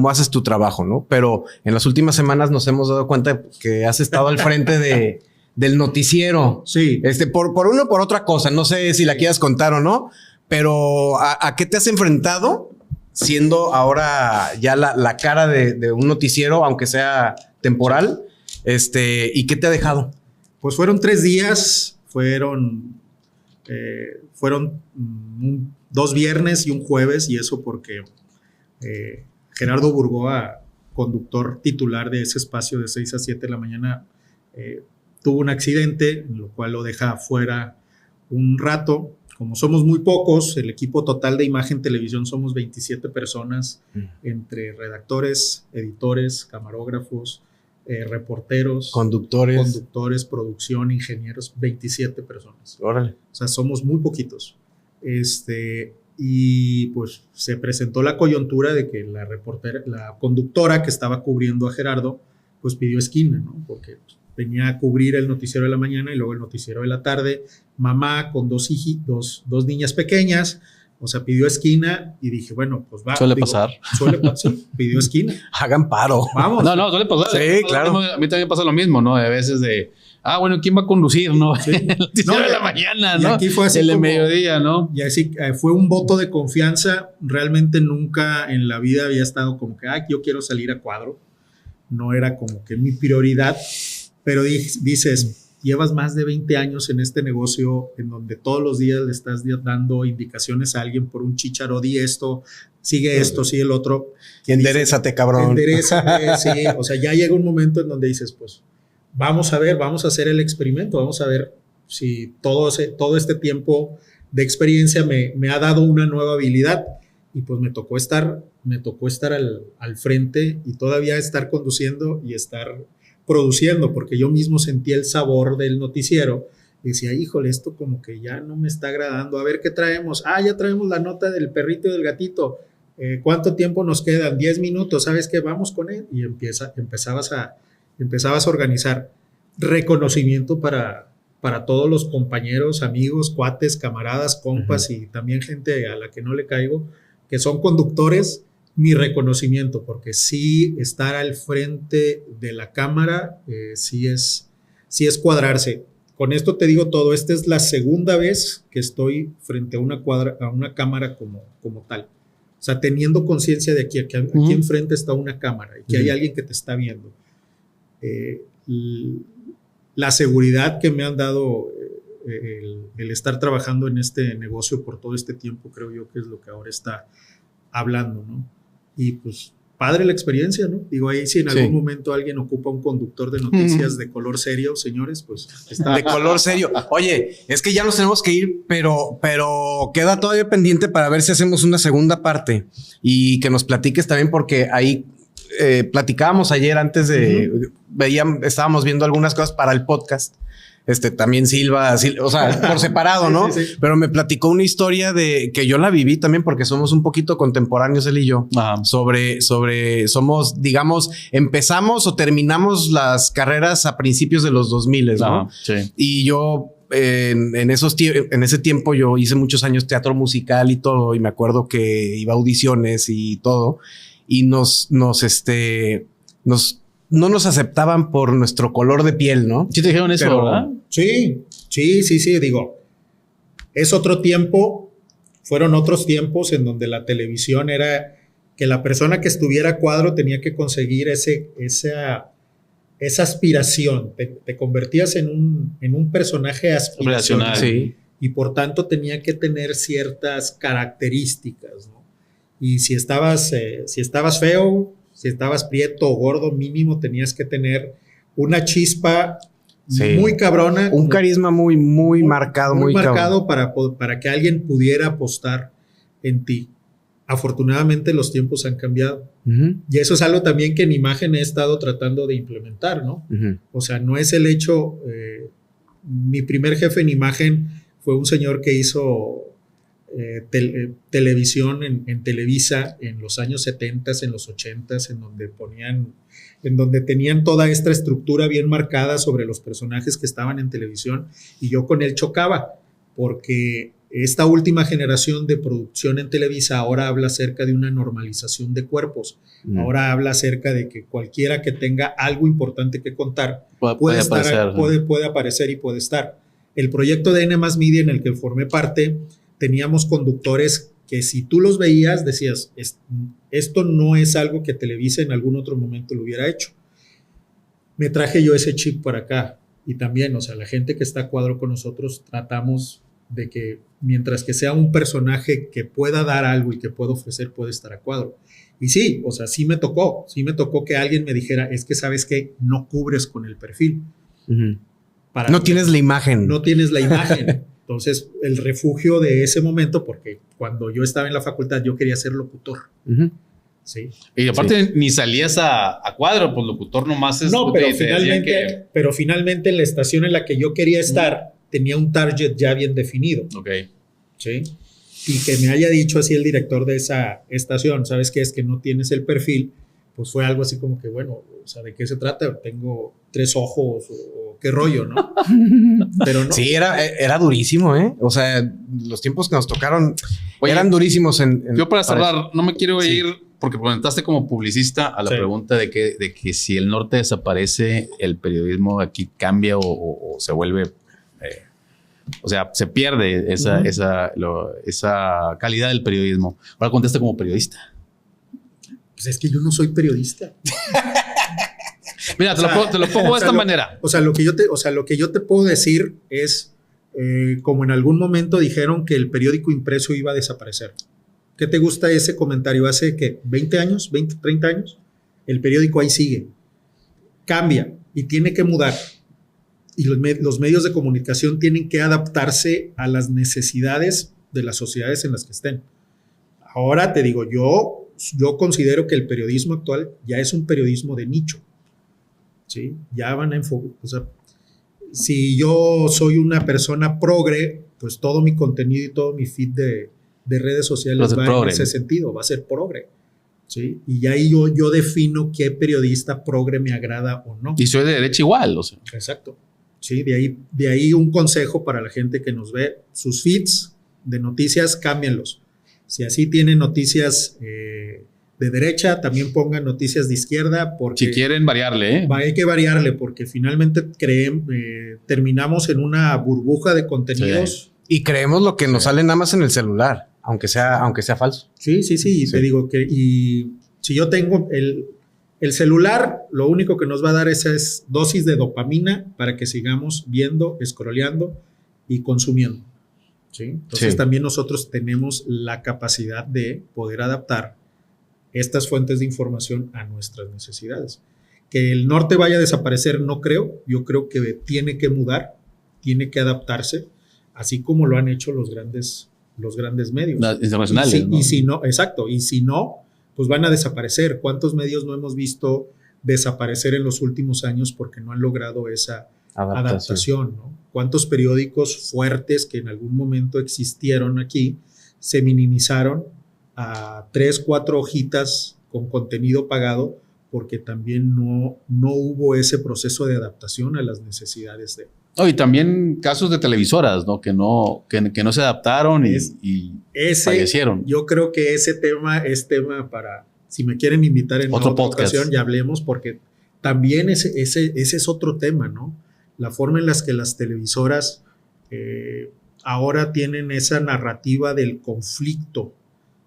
haces tu trabajo, ¿no? Pero en las últimas semanas nos hemos dado cuenta que has estado al frente del noticiero. Sí. Por una o por otra cosa, no sé si la quieras contar o no, pero ¿a qué te has enfrentado siendo ahora ya la cara de un noticiero, aunque sea temporal? ¿Y qué te ha dejado? Pues fueron 3 días, fueron 2 viernes y un jueves, y eso porque Gerardo Burgoa, conductor titular de ese espacio de 6 a 7 de la mañana, tuvo un accidente, en lo cual lo deja fuera un rato. Como somos muy pocos, el equipo total de Imagen Televisión somos 27 personas, entre redactores, editores, camarógrafos, reporteros, conductores, producción, ingenieros, 27 personas. Órale. O sea, somos muy poquitos. Y pues se presentó la coyuntura de que la conductora que estaba cubriendo a Gerardo, pues pidió esquina, ¿no? Porque venía a cubrir el noticiero de la mañana y luego el noticiero de la tarde. Mamá con dos niñas pequeñas, o sea, pidió esquina y dije, bueno, pues va. Suele pasar. Sí, pidió esquina. Hagan paro. Vamos. No, suele pasar. Sí, claro. A mí también pasa lo mismo, ¿no? A veces bueno, ¿quién va a conducir, no? Sí. El noticiero de la mañana, y ¿no? aquí fue así el de como, mediodía, ¿no? Y así fue un voto de confianza. Realmente nunca en la vida había estado como que, yo quiero salir a cuadro. No era como que mi prioridad. Pero dices, llevas más de 20 años en este negocio en donde todos los días le estás dando indicaciones a alguien por un chícharo, di esto, sigue esto, sigue el otro. Y enderezate, cabrón. Enderezate, sí. O sea, ya llega un momento en donde dices, pues, vamos a hacer el experimento, vamos a ver si todo este tiempo de experiencia me ha dado una nueva habilidad. Y pues me tocó estar al frente y todavía estar conduciendo y estar produciendo, porque yo mismo sentía el sabor del noticiero y decía, híjole, esto como que ya no me está agradando, a ver qué traemos, ya traemos la nota del perrito y del gatito, ¿cuánto tiempo nos quedan? 10 minutos, ¿sabes qué? Vamos con él, y empezabas a organizar reconocimiento para todos los compañeros, amigos, cuates, camaradas, compas, y también gente a la que no le caigo, que son conductores. Mi reconocimiento, porque sí estar al frente de la cámara, sí es cuadrarse. Con esto te digo todo, esta es la segunda vez que estoy frente a una cámara como tal. O sea, teniendo conciencia de que aquí enfrente está una cámara y que hay alguien que te está viendo. La seguridad que me han dado el estar trabajando en este negocio por todo este tiempo, creo yo que es lo que ahora está hablando, ¿no? Y pues padre la experiencia, ¿no? Digo, ahí si en algún momento alguien ocupa un conductor de noticias de color serio, señores, pues está. De color serio. Oye, es que ya nos tenemos que ir, pero queda todavía pendiente para ver si hacemos una segunda parte y que nos platiques también, porque ahí platicábamos ayer antes de estábamos viendo algunas cosas para el podcast. También Silva, o sea, por separado, ¿no? Sí. Pero me platicó una historia de que yo la viví también porque somos un poquito contemporáneos él y yo. Somos, digamos, empezamos o terminamos las carreras a principios de los 2000, ¿no? Sí. Y yo en ese tiempo yo hice muchos años teatro musical y todo, y me acuerdo que iba a audiciones y todo, y no nos aceptaban por nuestro color de piel, ¿no? Sí te dijeron eso, ¿verdad? Sí. Digo, es otro tiempo, fueron otros tiempos en donde la televisión era que la persona que estuviera a cuadro tenía que conseguir esa aspiración. Te convertías en un personaje aspiracional. Sí. Y por tanto tenía que tener ciertas características, ¿no? Y si estabas feo, si estabas prieto o gordo, mínimo tenías que tener una chispa muy cabrona. Un carisma muy marcado. Muy marcado para que alguien pudiera apostar en ti. Afortunadamente los tiempos han cambiado. Y eso es algo también que en Imagen he estado tratando de implementar, ¿no? O sea, no es el hecho... mi primer jefe en Imagen fue un señor que hizo televisión en Televisa en los años 70, en los 80, en donde tenían toda esta estructura bien marcada sobre los personajes que estaban en televisión, y yo con él chocaba, porque esta última generación de producción en Televisa ahora habla acerca de una normalización de cuerpos. Ahora habla acerca de que cualquiera que tenga algo importante que contar puede aparecer y puede estar. El proyecto de N+ Media, en el que formé parte, teníamos conductores que si tú los veías decías, esto no es algo que Televisa en algún otro momento lo hubiera hecho. Me traje yo ese chip para acá, y también, o sea, la gente que está a cuadro con nosotros tratamos de que mientras que sea un personaje que pueda dar algo y que pueda ofrecer, puede estar a cuadro. Y sí, o sea, sí me tocó que alguien me dijera, es que sabes que no cubres con el perfil. No tienes la imagen. No tienes la imagen. Entonces, el refugio de ese momento, porque cuando yo estaba en la facultad, yo quería ser locutor. Sí. Y aparte ni salías a cuadro, pues locutor nomás es... No, pero finalmente en la estación en la que yo quería estar, tenía un target ya bien definido. Ok. Sí. Y que me haya dicho así el director de esa estación, ¿sabes qué? Es que no tienes el perfil, pues fue algo así como que, bueno, o sea, ¿de qué se trata? Tengo 3 ojos o qué rollo, ¿no? Pero no. Sí, era durísimo, ¿eh? O sea, los tiempos que nos tocaron eran durísimos. Yo para cerrar, no me quiero ir, porque comentaste como publicista a la pregunta de que si el norte desaparece, el periodismo aquí cambia o se vuelve... o sea, se pierde esa calidad del periodismo. Ahora contesta como periodista. Pues es que yo no soy periodista. Mira, te lo pongo de esta manera. O sea, lo que yo te puedo decir es, como en algún momento dijeron que el periódico impreso iba a desaparecer. ¿Qué te gusta ese comentario? Hace que 20 años, 20, 30 años, el periódico ahí sigue. Cambia y tiene que mudar. Y los medios de comunicación tienen que adaptarse a las necesidades de las sociedades en las que estén. Ahora te digo, yo considero que el periodismo actual ya es un periodismo de nicho. ¿Sí? Ya van a enfocar. O sea, si yo soy una persona progre, pues todo mi contenido y todo mi feed de redes sociales va en ese sentido, va a ser progre. ¿Sí? Y ahí yo defino qué periodista progre me agrada o no. Y soy de derecha igual, o sea. Exacto. Sí, de ahí un consejo para la gente que nos ve: sus feeds de noticias, cámbienlos. Si así tienen noticias de derecha, también pongan noticias de izquierda, porque si quieren variarle, hay que variarle, porque finalmente terminamos en una burbuja de contenidos. Sí. Y creemos lo que nos sale nada más en el celular, aunque sea falso. Sí. Y te digo que si yo tengo el celular, lo único que nos va a dar es dosis de dopamina para que sigamos viendo, scrolleando y consumiendo. ¿Sí? Entonces también nosotros tenemos la capacidad de poder adaptar estas fuentes de información a nuestras necesidades. Que el norte vaya a desaparecer, no creo. Yo creo que tiene que mudar, tiene que adaptarse, así como lo han hecho los grandes medios. Internacionales. Y si no, exacto. Y si no, pues van a desaparecer. ¿Cuántos medios no hemos visto desaparecer en los últimos años porque no han logrado esa adaptación, ¿no? ¿Cuántos periódicos fuertes que en algún momento existieron aquí se minimizaron a 3, 4 hojitas con contenido pagado porque también no hubo ese proceso de adaptación a las necesidades de... y también casos de televisoras, ¿no? Que no se adaptaron y fallecieron. Yo creo que ese tema es tema para, si me quieren invitar en otra ocasión, ya hablemos, porque también ese es otro tema, ¿no? La forma en la que las televisoras ahora tienen esa narrativa del conflicto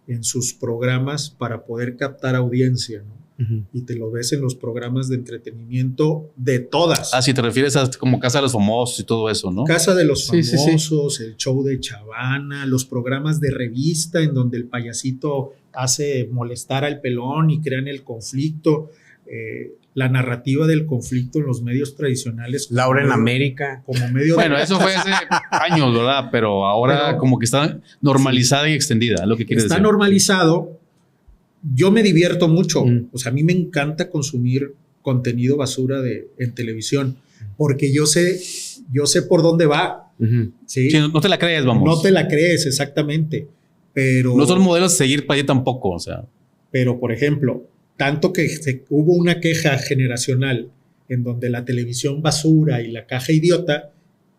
en sus programas para poder captar audiencia, ¿no? Y te lo ves en los programas de entretenimiento de todas. Si te refieres a como Casa de los Famosos y todo eso, ¿no? Casa de los Famosos, el show de Chavana, los programas de revista en donde el payasito hace molestar al pelón y crean el conflicto. La narrativa del conflicto en los medios tradicionales. Laura en América. Como medio bueno, eso fue hace años, ¿verdad? Pero ahora como que está normalizada y extendida, lo que quieres decir. Está normalizado. Yo me divierto mucho. O sea, a mí me encanta consumir contenido basura en televisión, porque yo sé por dónde va. ¿sí? Sí, no te la crees, vamos. No te la crees, exactamente. Pero No son modelos a seguir para allá tampoco, o sea. Pero, por ejemplo, tanto que hubo una queja generacional en donde la televisión basura y la caja idiota,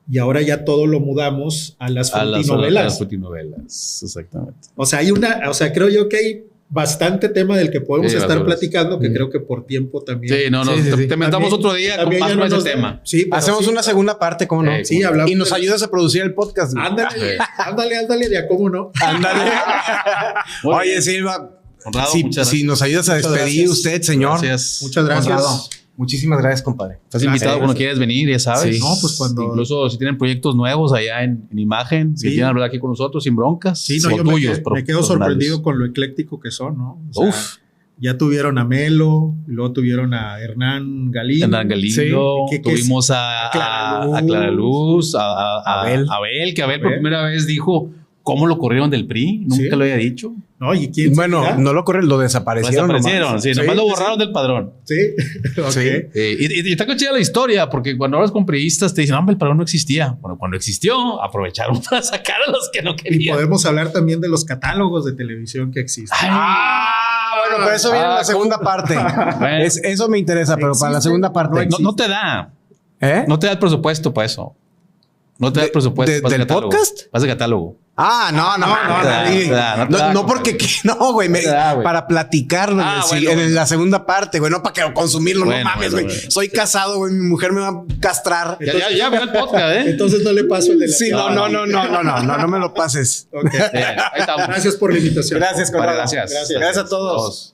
y ahora ya todo lo mudamos a las frutinovelas. A las frutinovelas, exactamente. O sea, creo yo que hay bastante tema del que podemos estar platicando, que creo que por tiempo también. Sí, no, te mentamos otro día con más ese tema. Sí, hacemos una segunda parte, ¿cómo no? Sí, hablamos. Y nos ayudas a producir el podcast. Ándale, ya cómo no. Ándale. Oye, Silva, honrado, si nos ayudas a despedir usted, señor. Gracias. Muchas gracias. Honrado. Muchísimas gracias, compadre. Estás invitado cuando quieras venir, ya sabes. Sí. No, pues cuando... Incluso si tienen proyectos nuevos allá en imagen, si quieren hablar aquí con nosotros sin broncas. Sí, no, yo me quedo sorprendido con lo ecléctico que son, ¿no? O sea, ya tuvieron a Melo, y luego tuvieron a Hernán Galindo. Tuvimos a Clara Luz, a Abel, que Abel por primera vez dijo cómo lo corrieron del PRI. Nunca lo había dicho. No, ¿y quién? Bueno, no lo corrieron, lo desaparecieron. Nomás lo borraron del padrón. Sí, okay. Y está chida la historia, porque cuando hablas con priistas te dicen, el padrón no existía. Bueno, cuando existió, aprovecharon para sacar a los que no querían. Y podemos hablar también de los catálogos de televisión que existen. Bueno, pero eso viene en la segunda parte. Bueno, eso me interesa, pero para la segunda parte. No te da. No te da el presupuesto para eso. No te da el presupuesto. ¿Del podcast? Vas de catálogo. No, porque no, güey, para platicarlo en la segunda parte, güey, no para consumirlo, no mames, güey. Soy casado, güey, mi mujer me va a castrar. Ya ve el podcast, ¿eh? Entonces no le paso el de la... Sí, no me lo pases. Okay. Ahí estamos. Gracias por la invitación. Gracias, Gracias